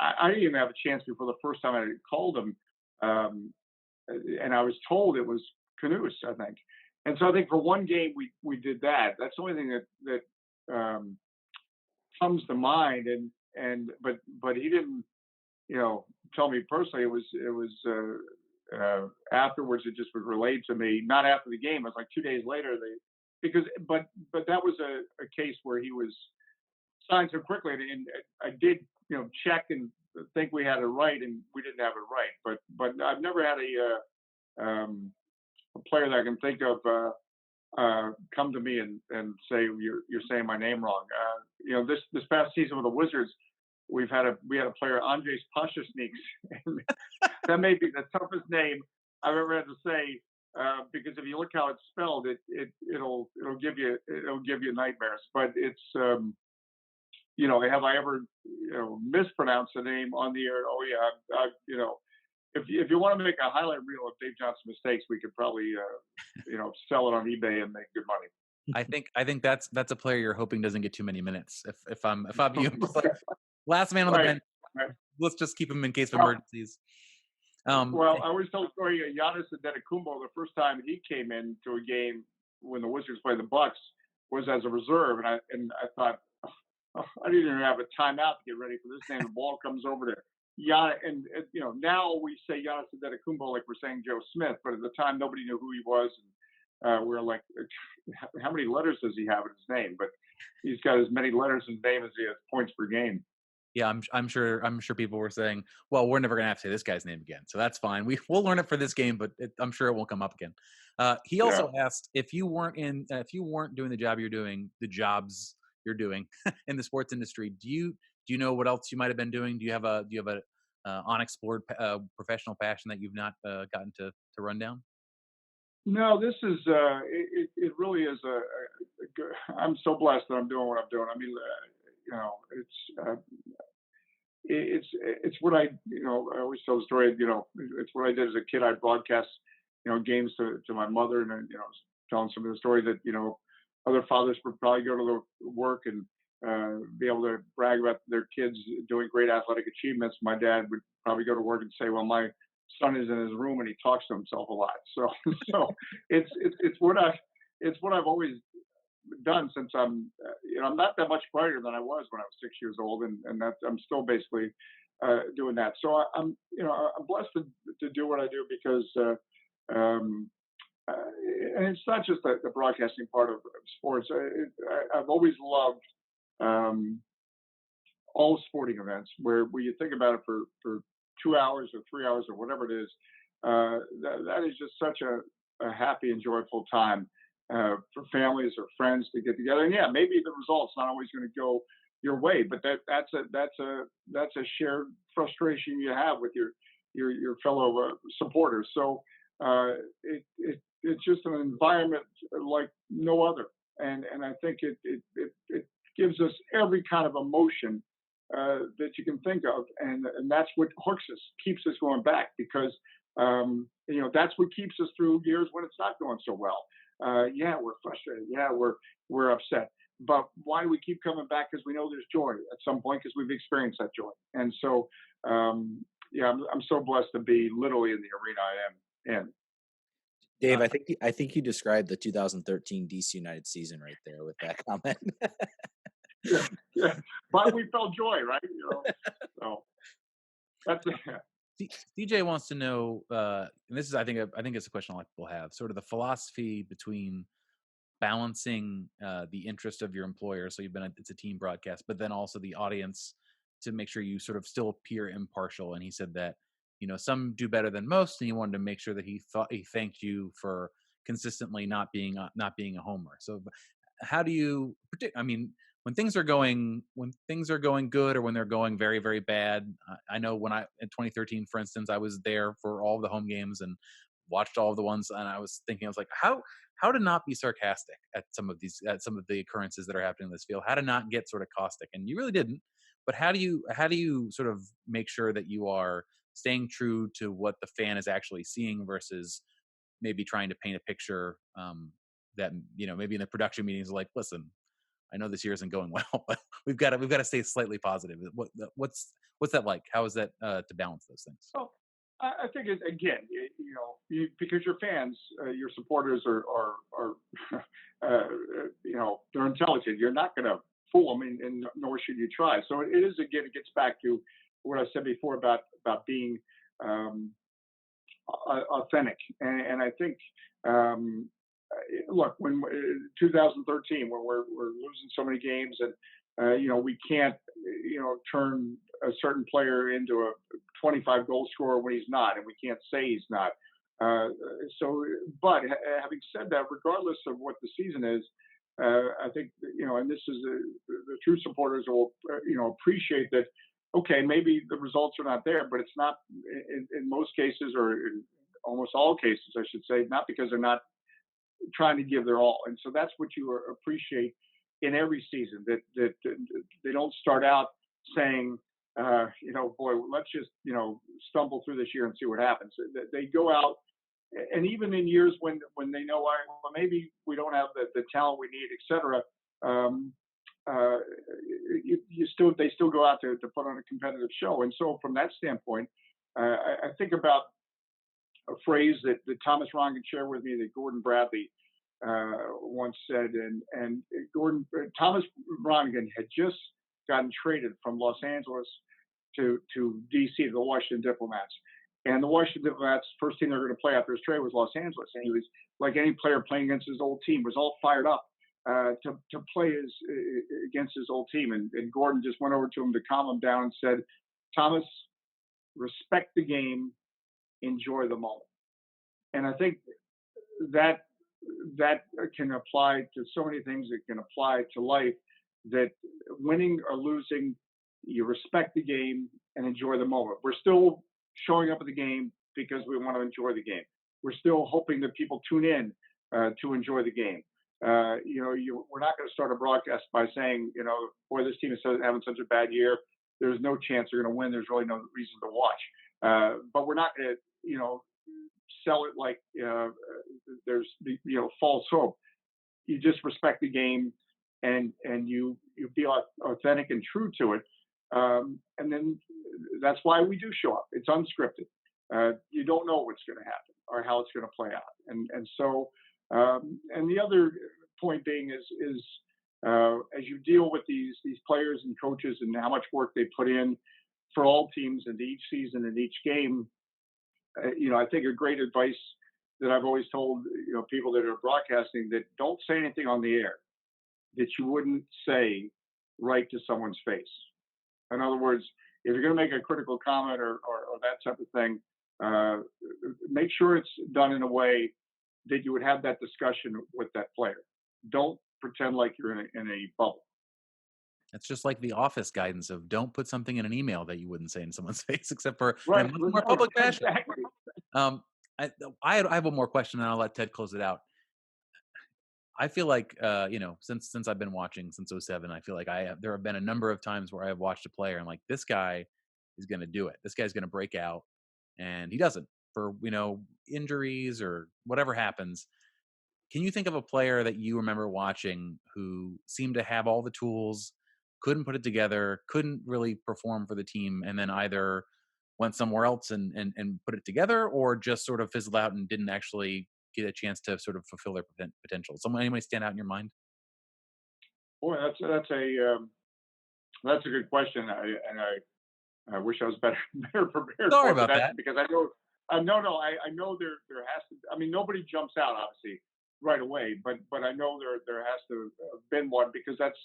I didn't even have a chance before the first time I called him, and I was told it was Canoes, I think. And so I think for one game we did that. That's the only thing that comes to mind. But he didn't, tell me personally. It was afterwards. It just was relayed to me. Not after the game. It was like 2 days later. But that was a case where he was signed so quickly, and I did check and think we had it right, and we didn't have it right. But I've never had a player that I can think of come to me and say you're saying my name wrong. This past season with the Wizards, we had a player, Andres Pashasniks, and that may be the toughest name I've ever had to say, because if you look how it's spelled, it'll give you nightmares. But it's have I ever mispronounced a name on the air? Oh yeah, if you want to make a highlight reel of Dave Johnson mistakes, we could probably sell it on eBay and make good money. I think that's a player you're hoping doesn't get too many minutes. If I'm you, just like last man on the Right. bench. Right. Let's just keep him in case of Well, emergencies. Well, I always tell the story of Giannis Antetokounmpo. The first time he came into a game when the Wizards played the Bucks was as a reserve, and I thought, oh, I didn't even have a timeout to get ready for this thing. The ball comes over to Giannis, and now we say Giannis Antetokounmpo like we're saying Joe Smith, but at the time nobody knew who he was, and we were like, how many letters does he have in his name? But he's got as many letters in his name as he has points per game. Yeah, I'm sure people were saying, well, we're never gonna have to say this guy's name again, so that's fine. We'll learn it for this game, but I'm sure it won't come up again. He also asked if you weren't doing the job you're doing, the jobs you're doing in the sports industry. Do you know what else you might have been doing? Do you have a unexplored professional passion that you've not gotten to run down? No, this is it really is I'm so blessed that I'm doing what I'm doing. I mean, it's what I I always tell the story. It's what I did as a kid. I broadcast games to my mother, and telling some of the story that other fathers would probably go to the work and be able to brag about their kids doing great athletic achievements. My dad would probably go to work and say, well, my son is in his room and he talks to himself a lot. So it's what I've always done since I'm I'm not that much brighter than I was when I was 6 years old, and that I'm still basically doing that. So I'm blessed to do what I do because and it's not just the broadcasting part of sports. I've always loved all sporting events where you think about it for 2 hours or 3 hours or whatever it is. That is just such a happy and joyful time for families or friends to get together. And yeah, maybe the result's not always going to go your way, but that's a shared frustration you have with your fellow supporters. So it's just an environment like no other, and I think it gives us every kind of emotion that you can think of, and that's what hooks us, keeps us going back, because that's what keeps us through years when it's not going so well. Yeah, we're frustrated. Yeah, we're upset. But why do we keep coming back? Because we know there's joy at some point, because we've experienced that joy. And so yeah, I'm so blessed to be literally in the arena I am in. Dave, Uh, I think you described the 2013 DC United season right there with that comment. Yeah, yeah. But we felt joy, right? So that's CJ wants to know, and this is, I think it's a question a lot of people have, sort of the philosophy between balancing the interest of your employer. So it's a team broadcast, but then also the audience, to make sure you sort of still appear impartial. And he said that, some do better than most, and he wanted to make sure that he thanked you for consistently not being a homer. So how do you predict? I mean, when things are going good, or when they're going very very bad. I know when in 2013, for instance, I was there for all the home games and watched all of the ones, and I was like, how to not be sarcastic at some of the occurrences that are happening in this field, how to not get sort of caustic, and you really didn't. But how do you sort of make sure that you are staying true to what the fan is actually seeing, versus maybe trying to paint a picture, that maybe in the production meetings, like, listen, I know this year isn't going well, but we've got to stay slightly positive. What's that like? How is that to balance those things? well. I think again, because your fans, your supporters are they're intelligent. You're not going to fool them, and nor should you try. So it is again. It gets back to what I said before about being um, authentic. And I think, um, look, when 2013, when we're losing so many games, and we can't turn a certain player into a 25 goal scorer when he's not, and we can't say he's not. Uh, so, but having said that, regardless of what the season is, I think and this is the true supporters will appreciate that. Okay, maybe the results are not there, but it's not in most cases, or in almost all cases, I should say, not because they're not trying to give their all. And so that's what you appreciate in every season, that they don't start out saying, boy, let's just, stumble through this year and see what happens. They go out, and even in years when they know, all right, well, maybe we don't have the talent we need, et cetera, um, uh, they still go out to put on a competitive show. And so from that standpoint, I think about a phrase that Thomas Rongen shared with me, that Gordon Bradley once said, and Thomas Rongen had just gotten traded from Los Angeles to DC, to the Washington Diplomats. And the Washington Diplomats, first team they were going to play after his trade was Los Angeles, and he was, like any player playing against his old team, was all fired up to play against his old team. And Gordon just went over to him to calm him down and said, Thomas, respect the game, enjoy the moment. And I think that that can apply to so many things. It can apply to life. That winning or losing, you respect the game and enjoy the moment. We're still showing up at the game because we want to enjoy the game. We're still hoping that people tune in to enjoy the game. We're not going to start a broadcast by saying, boy, this team is having such a bad year. There's no chance they're going to win. There's really no reason to watch. But we're not going to, sell it like there's false hope. You just respect the game, and you be authentic and true to it. And then that's why we do show up. It's unscripted. You don't know what's going to happen or how it's going to play out. And so and the other point being is as you deal with these players and coaches and how much work they put in for all teams and each season and each game, I think a great advice that I've always told people that are broadcasting, that don't say anything on the air that you wouldn't say right to someone's face. In other words, if you're going to make a critical comment or that type of thing, make sure it's done in a way that you would have that discussion with that player. Don't pretend like you're in a bubble. It's just like the office guidance of don't put something in an email that you wouldn't say in someone's face, except for in a Right. much more public fashion. Exactly. Um, I have one more question, and I'll let Ted close it out. I feel like, since I've been watching since '07, I feel like there have been a number of times where I have watched a player and, like, this guy is going to do it. This guy's going to break out, and he doesn't, for injuries or whatever happens. Can you think of a player that you remember watching who seemed to have all the tools, couldn't put it together, couldn't really perform for the team, and then either went somewhere else and put it together, or just sort of fizzled out and didn't actually get a chance to sort of fulfill their potential? Someone, anybody stand out in your mind? Boy, that's a good question. I wish I was better better prepared Sorry for it, but about that's that. because I know no, I know there has to. I mean, nobody jumps out obviously right away, but I know there has to have been one because that's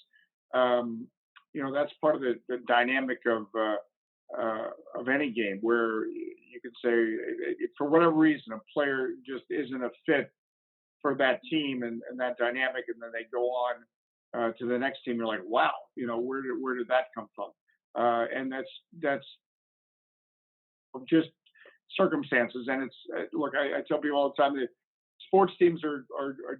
that's part of the dynamic of any game where you could say for whatever reason a player just isn't a fit for that team and that dynamic, and then they go on to the next team. You're like, wow, where did that come from? And that's just circumstances. And it's look, I tell people all the time that sports teams are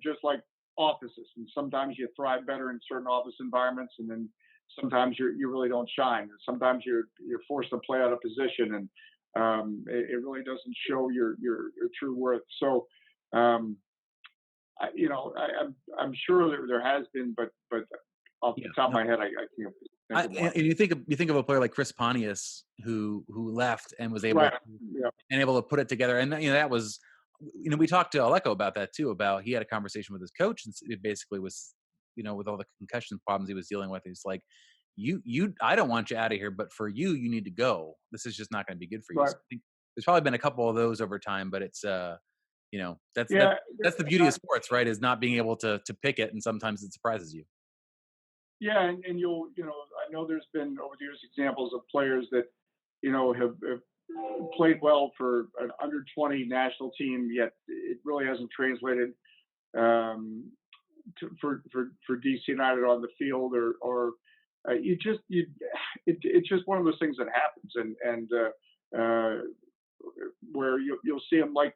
just like offices, and sometimes you thrive better in certain office environments, and then sometimes you really don't shine. Sometimes you're forced to play out of position, and it really doesn't show your true worth. So um, I'm sure there has been, but off the Yeah. top of No, my head, I can't think of one. and you think of a player like Chris Pontius who left and was able Right. to Yeah. put it together. And that was, we talked to Aleko about that too. About he had a conversation with his coach, and it basically was, with all the concussion problems he was dealing with, he's like, I don't want you out of here, but for you, you need to go. This is just not going to be good for you. Right. So I think there's probably been a couple of those over time, but it's that's Yeah. that's the beauty of sports, right? Is not being able to pick it, and sometimes it surprises you. Yeah, and I know there's been over the years examples of players that have played well for an under 20 national team, yet it really hasn't translated um, for DC United on the field, or it's just one of those things that happens, and where you'll see him, like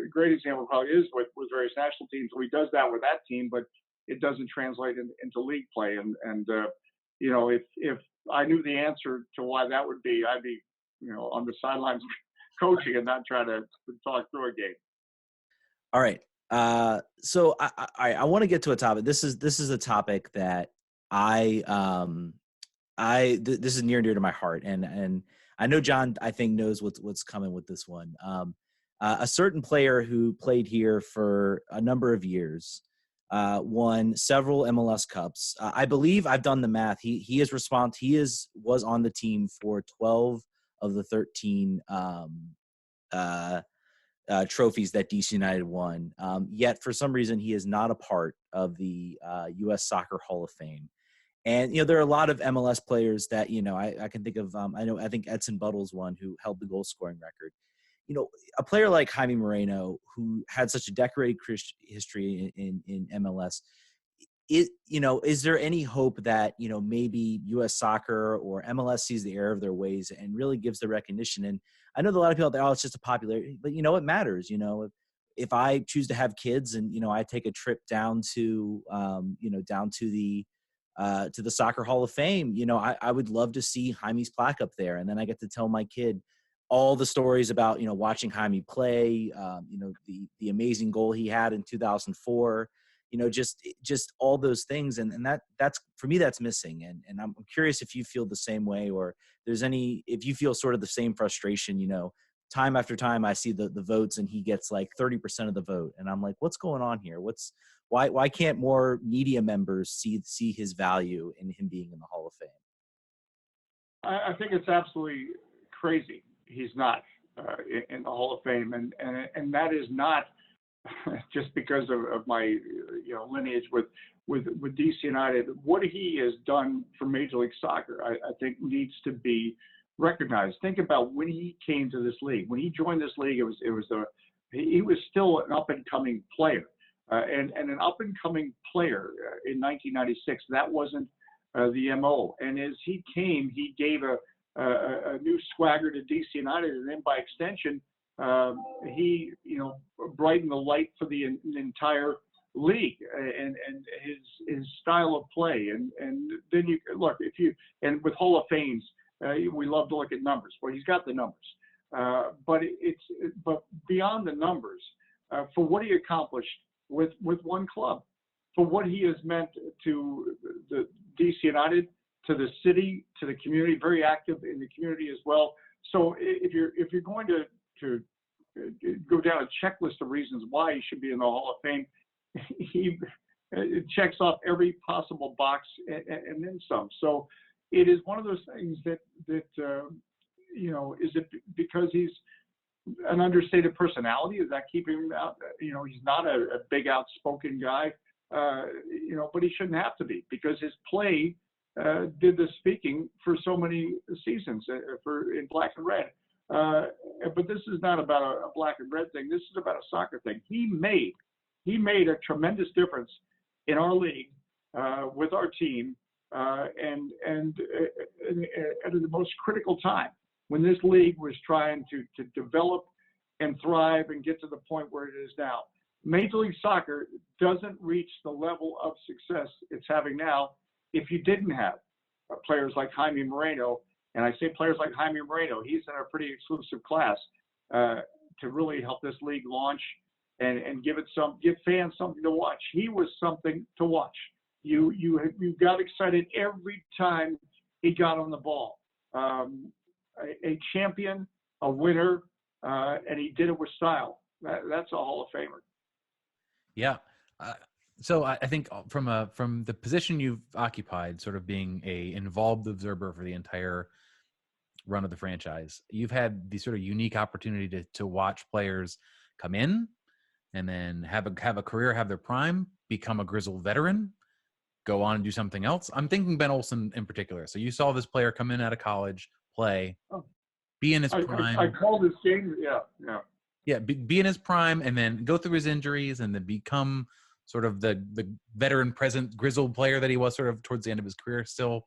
a great example probably is with various national teams. So he does that with that team, but it doesn't translate into league play. And if I knew the answer to why that would be, I'd be on the sidelines coaching and not trying to talk through a game. All right. So I want to get to a topic. This is a topic that this is near and dear to my heart, and I know John, I think, knows what's coming with this one. A certain player who played here for a number of years, won several MLS Cups. I believe I've done the math. Was on the team for 12 of the 13 uh, trophies that DC United won. Yet for some reason he is not a part of the U.S. Soccer Hall of Fame. And there are a lot of MLS players that I can think of. I think Edson Buttle's one who held the goal scoring record. A player like Jaime Moreno, who had such a decorated history in MLS, is there any hope that maybe U.S. Soccer or MLS sees the error of their ways and really gives the recognition? And I know that a lot of people think, oh, it's just a popularity, but it matters. If I choose to have kids and I take a trip down to to the Soccer Hall of Fame, I would love to see Jaime's plaque up there, and then I get to tell my kid all the stories about watching Jaime play, the amazing goal he had in 2004, just all those things, and that's for me, that's missing, and I'm curious if you feel the same way, or if you feel sort of the same frustration. Time after time I see the votes and he gets like 30% of the vote, and I'm like, what's going on here? Why can't more media members see his value in him being in the Hall of Fame? I think it's absolutely crazy he's not in the Hall of Fame, and that is not just because of my lineage with DC United. What he has done for Major League Soccer, I think, needs to be recognized. Think about when he came to this league. When he joined this league, he was still an up and coming player, and an up and coming player in 1996. That wasn't the MO. And as he came, he gave a new swagger to DC United, and then by extension, he brightened the light for the entire league and his style of play. And then you look, and with Hall of Fames, we love to look at numbers. Well, he's got the numbers, but beyond the numbers, for what he accomplished with one club, for what he has meant to the DC United, to the city, to the community, very active in the community as well, So if you're going to go down a checklist of reasons why he should be in the Hall of Fame, he it checks off every possible box and then some. So it is one of those things that is it because he's an understated personality? Is that keeping him out? He's not a big outspoken guy, but he shouldn't have to be, because his play did the speaking for so many seasons in black and red. But this is not about a black and red thing. This is about a soccer thing. He made a tremendous difference in our league with our team, and at the most critical time when this league was trying to develop and thrive and get to the point where it is now. Major League Soccer doesn't reach the level of success it's having now if you didn't have players like Jaime Moreno. And I say players like Jaime Moreno, he's in a pretty exclusive class to really help this league launch and give fans something to watch. He was something to watch. You got excited every time he got on the ball. A champion, a winner, and he did it with style. That's a Hall of Famer. Yeah. So I think from the position you've occupied, sort of being a involved observer for the entire run of the franchise, you've had the sort of unique opportunity to watch players come in and then have a career, have their prime, become a grizzled veteran, go on and do something else. I'm thinking Ben Olsen in particular. So you saw this player come in out of college, play, be in his prime. I called his game. Yeah. Be in his prime, and then go through his injuries, and then become sort of the veteran, present, grizzled player that he was sort of towards the end of his career. Still,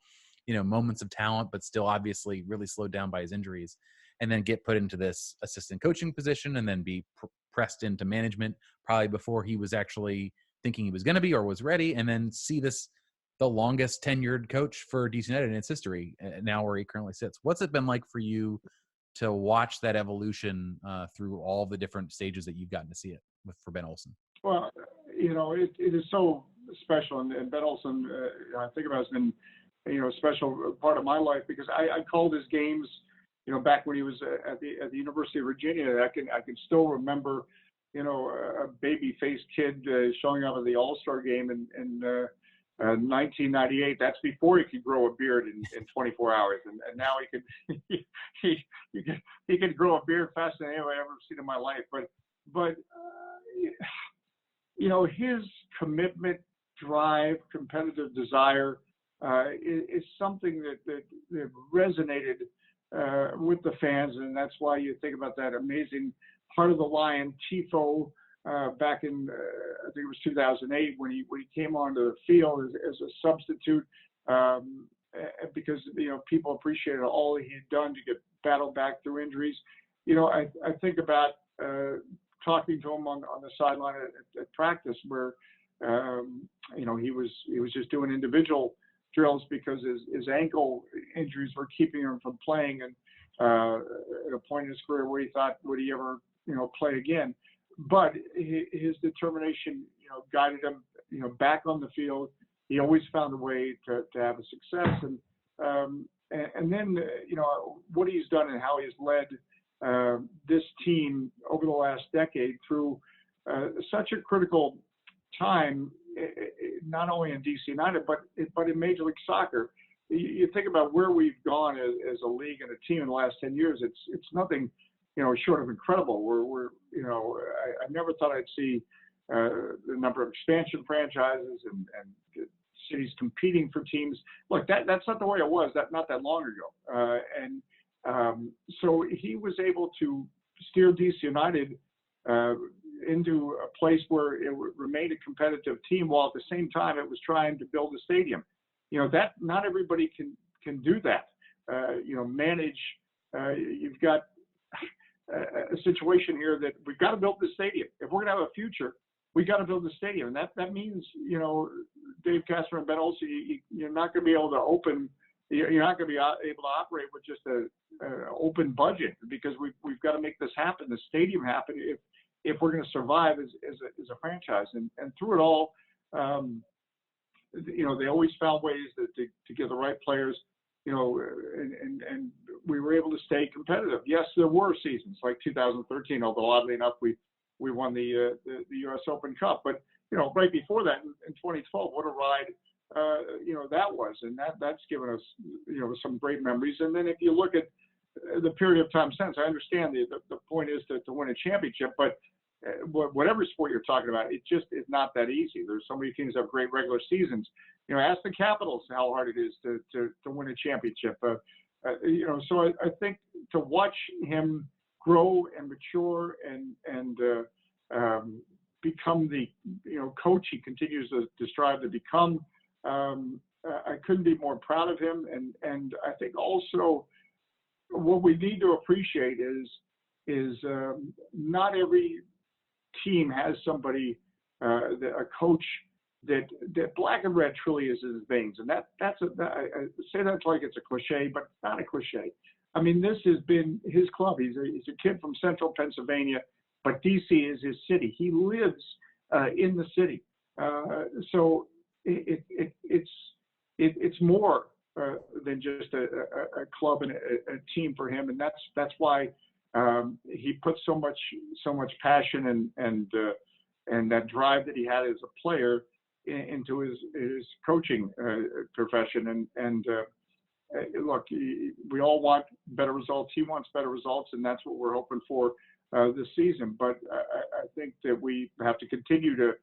moments of talent, but still obviously really slowed down by his injuries, and then get put into this assistant coaching position, and then be pressed into management probably before he was actually thinking he was going to be or was ready, and then see the longest tenured coach for DC United in its history, now where he currently sits. What's it been like for you to watch that evolution through all the different stages that you've gotten to see it for Ben Olsen? Well, it is so special, and Ben Olsen, I think about, has been, a special part of my life, because I called his games, back when he was at the University of Virginia. I can still remember, a baby-faced kid showing up at the All-Star game in 1998. That's before he could grow a beard in 24 hours, and now he could grow a beard faster than anyone I've ever seen in my life. But his commitment, drive, competitive desire is something that resonated with the fans, and that's why you think about that amazing Heart of the Lion tifo back in I think it was 2008 when he came onto the field as a substitute, because people appreciated all he had done to get battled back through injuries. I think about talking to him on the sideline at practice, where he was just doing individual drills because his ankle injuries were keeping him from playing, and at a point in his career where he thought, would he ever play again? But his determination, guided him, back on the field. He always found a way to have a success, and then what he's done and how he's led this team over the last decade through such a critical time, not only in DC United but in Major League Soccer. You think about where we've gone as a league and a team in the last 10 years. It's nothing short of incredible. I never thought I'd see the number of expansion franchises and cities competing for teams. Look, that's not the way it was not that long ago. So he was able to steer DC United into a place where it remained a competitive team, while at the same time it was trying to build a stadium. That not everybody can do that. Manage. You've got a situation here that we've got to build the stadium. If we're going to have a future, we got to build the stadium. And that means, Dave Casper and Ben Olsen, you're not going to be able to open. You're not going to be able to operate with just an open budget, because we've got to make this happen, the stadium happen, if we're going to survive as a franchise. And through it all, they always found ways to get the right players and we were able to stay competitive. Yes, there were seasons like 2013, although oddly enough, we won the U.S. Open Cup. But right before that, in 2012, what a ride that was, and that's given us some great memories. And then if you look at the period of time since, I understand the point is to win a championship, but whatever sport you're talking about, it just is not that easy. There's so many teams that have great regular seasons. Ask the Capitals how hard it is to win a championship. So I think to watch him grow and mature and become the coach he continues to strive to become, I couldn't be more proud of him. And I think also what we need to appreciate is not every team has somebody, a coach that black and red truly is his veins. And I say that like it's a cliche, but not a cliche. I mean, this has been his club. He's a kid from central Pennsylvania, but DC is his city. He lives in the city. So it's more than just a club and a team for him. And that's why he put so much passion and that drive that he had as a player into his coaching profession. And look, we all want better results. He wants better results, and that's what we're hoping for this season. But I think that we have to continue to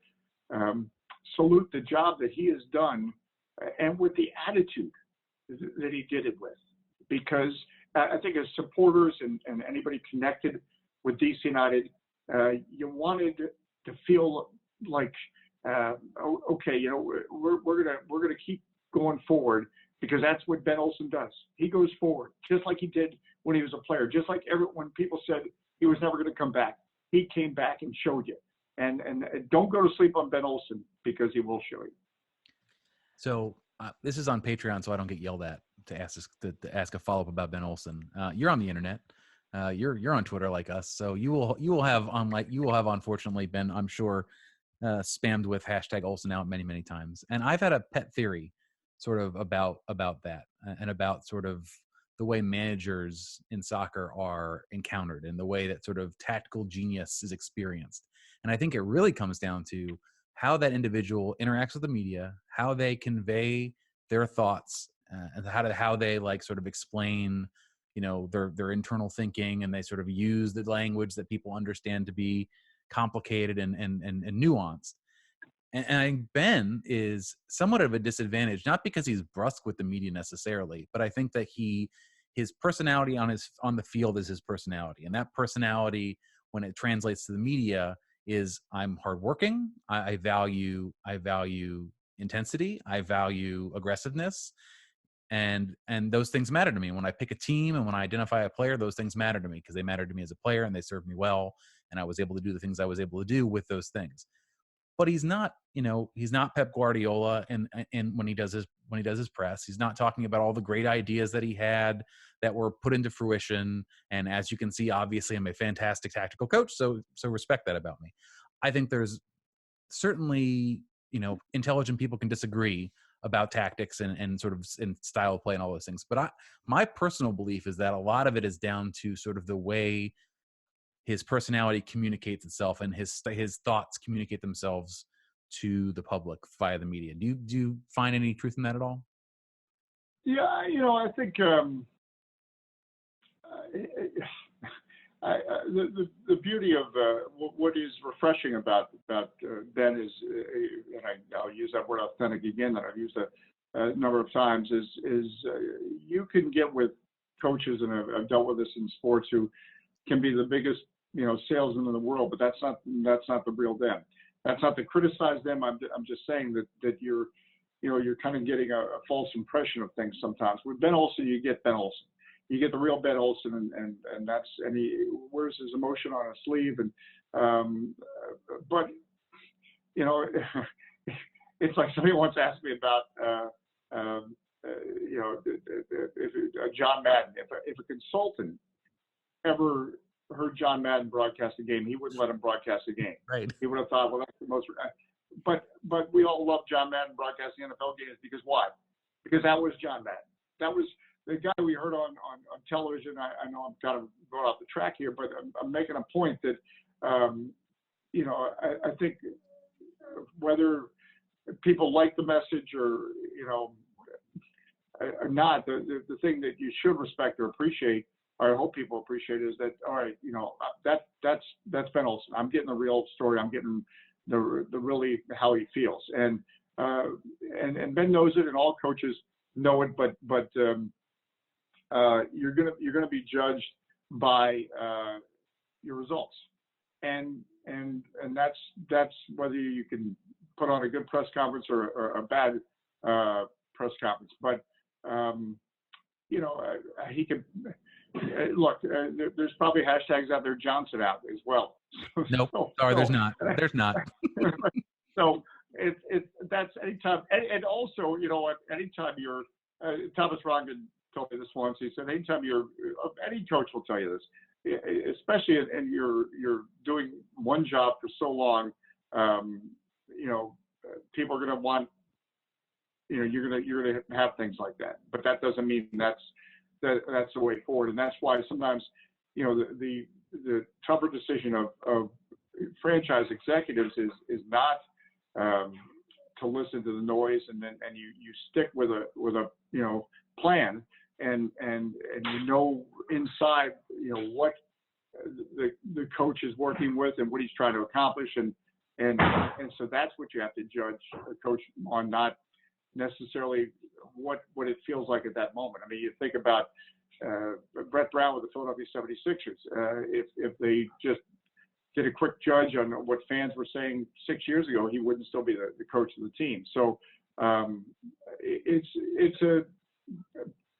salute the job that he has done, and with the attitude that he did it with, because I think as supporters and anybody connected with DC United, you wanted to feel like, okay, we're gonna keep going forward, because that's what Ben Olsen does. He goes forward, just like he did when he was a player. Just like when people said he was never going to come back, he came back and showed you. And don't go to sleep on Ben Olsen, because he will show you. So this is on Patreon, so I don't get yelled at to ask a follow up about Ben Olsen. You're on the internet. You're on Twitter like us, so you will have unfortunately been, I'm sure, spammed with hashtag Olsen out many times. And I've had a pet theory sort of about that, and about sort of the way managers in soccer are encountered, and the way that sort of tactical genius is experienced. And I think it really comes down to how that individual interacts with the media, how they convey their thoughts, and how they like sort of explain, their internal thinking, and they sort of use the language that people understand to be complicated and nuanced. And I think Ben is somewhat of a disadvantage, not because he's brusque with the media necessarily, but I think that his personality on the field is his personality, and that personality, when it translates to the media, is I'm hardworking. I value intensity. I value aggressiveness, and those things matter to me. When I pick a team and when I identify a player, those things matter to me, because they matter to me as a player, and they served me well, and I was able to do the things I was able to do with those things. But he's not Pep Guardiola, and when he does his press, he's not talking about all the great ideas that he had that were put into fruition. And as you can see, obviously, I'm a fantastic tactical coach, so respect that about me. I think there's certainly, intelligent people can disagree about tactics and sort of in style of play and all those things. But my personal belief is that a lot of it is down to sort of the way his personality communicates itself, and his thoughts communicate themselves to the public via the media. Do you find any truth in that at all? Yeah, I think the beauty of what is refreshing about Ben is, and I'll use that word authentic again that I've used a number of times, is you can get with coaches, and I've dealt with this in sports, who can be the biggest salesman in the world, but that's not the real them. That's not to criticize them. I'm just saying that you're kind of getting a false impression of things sometimes. With Ben Olsen, you get Ben Olsen. You get the real Ben Olsen, and he wears his emotion on his sleeve. And but it's like somebody once asked me about John Madden. If a consultant ever heard John Madden broadcast a game, he wouldn't let him broadcast a game. Right. He would have thought, well, that's the most. But we all love John Madden broadcasting NFL games, because why? Because that was John Madden. the guy we heard on television, I know I'm kind of going off the track here, but I'm making a point that, I think whether people like the message or, or not, the thing that you should respect or appreciate, or I hope people appreciate, is that, all right, that's Ben Olsen. I'm getting the real story. I'm getting the really how he feels. And Ben knows it, and all coaches know it, but you're gonna be judged by your results, and that's whether you can put on a good press conference or a bad press conference. But he could look. There's probably hashtags out there, Johnson out as well. Nope. Sorry, there's not. There's not. So that's anytime, and also, anytime you're Thomas Roggen told me this once. He said anytime any coach will tell you this, especially and you're doing one job for so long, people are going to want, you're going to have things like that, but that doesn't mean that's the way forward. And that's why sometimes, the tougher decision of franchise executives is not to listen to the noise, and you stick with a plan, and inside what the coach is working with and what he's trying to accomplish, and so that's what you have to judge a coach on, not necessarily what it feels like at that moment. I mean, you think about Brett Brown with the Philadelphia 76ers. If they just did a quick judge on what fans were saying 6 years ago, he wouldn't still be the coach of the team. So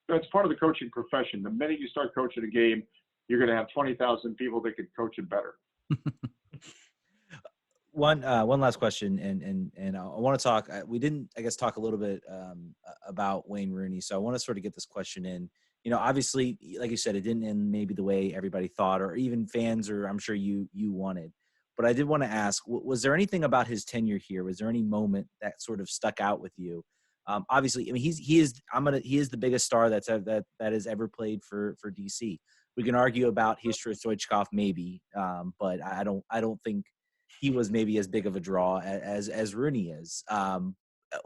that's part of the coaching profession. The minute you start coaching a game, you're going to have 20,000 people that could coach it better. One last question, and I want to talk. We didn't, I guess, talk a little bit about Wayne Rooney, so I want to sort of get this question in. Obviously, like you said, it didn't end maybe the way everybody thought, or even fans, or I'm sure you wanted. But I did want to ask: was there anything about his tenure here? Was there any moment that sort of stuck out with you? Obviously, I mean, he is the biggest star that has ever played for DC. We can argue about Histra Stoichkov maybe, but I don't think he was maybe as big of a draw as Rooney is.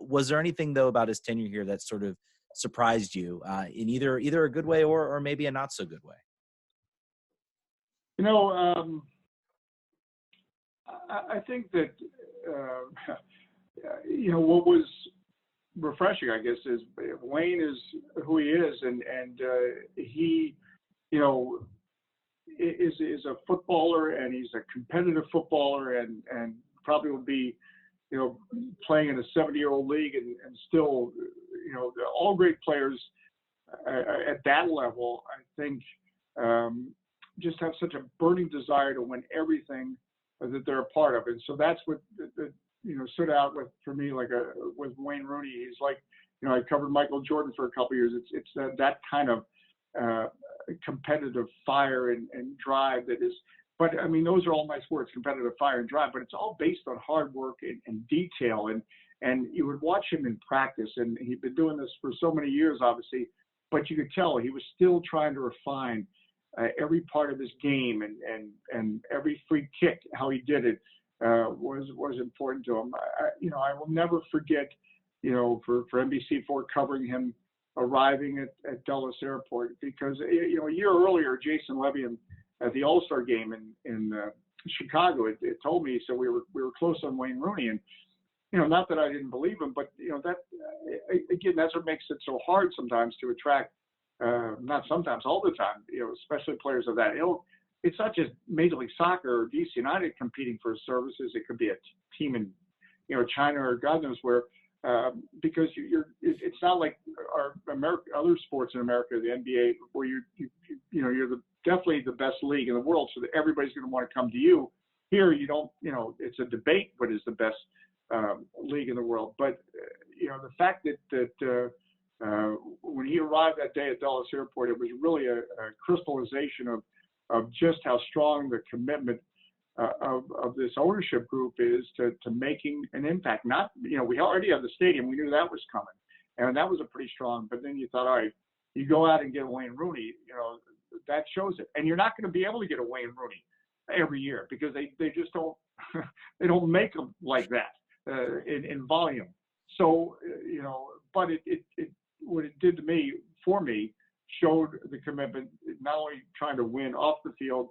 Was there anything though about his tenure here that sort of surprised you in either a good way or maybe a not so good way? I think that what was refreshing, I guess, is Wayne is who he is, and he is a footballer, and he's a competitive footballer, and probably will be playing in a 70-year-old league, and still all great players at that level, I think, just have such a burning desire to win everything that they're a part of. And so that's what stood out for me, with Wayne Rooney. He's like, I covered Michael Jordan for a couple of years. It's that kind of competitive fire and drive that is. But I mean, those are all nice words, competitive fire and drive, but it's all based on hard work and detail. And you would watch him in practice, and he'd been doing this for so many years, obviously, but you could tell he was still trying to refine every part of his game, and every free kick, how he did it was important to him. I will never forget, for NBC4 covering him arriving at Dulles Airport, because a year earlier, Jason Levy at the All-Star game in Chicago, it told me, so we were close on Wayne Rooney, and not that I didn't believe him, but that again, that's what makes it so hard sometimes to attract, not sometimes, all the time, especially players of that ilk. It's not just Major League Soccer or DC United competing for services. It could be a team in China or God knows where, because it's not like our other sports in America, the NBA, where you're definitely the best league in the world, so that everybody's going to want to come to you. Here, you don't. It's a debate what is the best league in the world. But the fact that when he arrived that day at Dulles Airport, it was really a crystallization of just how strong the commitment of this ownership group is to making an impact. Not, we already have the stadium. We knew that was coming, and that was a pretty strong. But then you thought, all right, You go out and get Wayne Rooney, that shows it. And you're not going to be able to get a Wayne Rooney every year because they just don't they don't make them like that in volume. So but it what it did to me for me showed the commitment, not only trying to win off the field,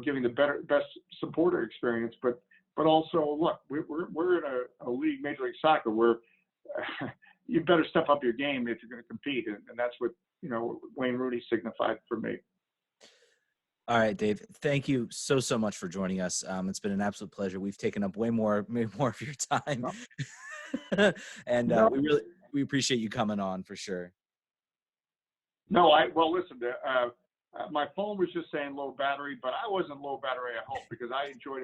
giving the best supporter experience, but also look, we're in a league, Major League Soccer, where you better step up your game if you're going to compete, and that's what Wayne Rooney signified for me. All right, Dave. Thank you so much for joining us. It's been an absolute pleasure. We've taken up way more of your time, and No, we appreciate you coming on for sure. No, well, listen, my phone was just saying low battery, but I wasn't low battery at home because I enjoyed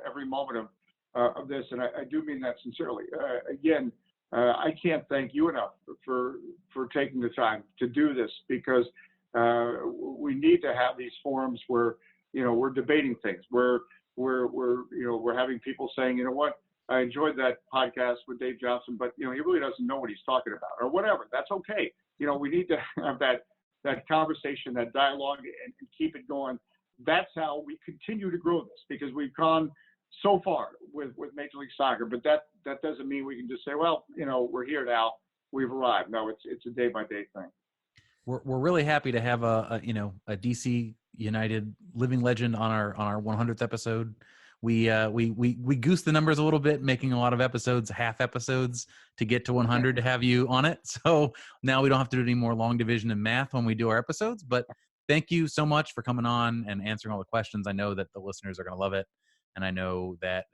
every moment of this, and I do mean that sincerely. Again, I can't thank you enough for taking the time to do this, because we need to have these forums where we're debating things, where we're having people saying, you know what, I enjoyed that podcast with Dave Johnson, but he really doesn't know what he's talking about, or whatever. That's okay. We need to have that conversation, that dialogue, and keep it going. That's how we continue to grow this, because we've gone so far with Major League Soccer, but that doesn't mean we can just say, well, we're here now, we've arrived. No, it's a day by day thing. We're really happy to have a DC United living legend on our 100th episode. We goosed the numbers a little bit, making a lot of episodes, half episodes, to get to 100 to have you on it. So now we don't have to do any more long division and math when we do our episodes. But thank you so much for coming on and answering all the questions. I know that the listeners are going to love it, and I know that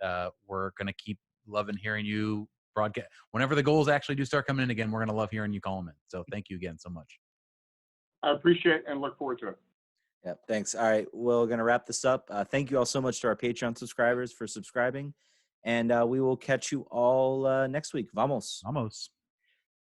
we're going to keep loving hearing you broadcast. Whenever the goals actually do start coming in again, we're going to love hearing you call them in. So thank you again so much. I appreciate it and look forward to it. Yeah, thanks. All right, we're going to wrap this up. Thank you all so much to our Patreon subscribers for subscribing, and we will catch you all next week. Vamos. Vamos.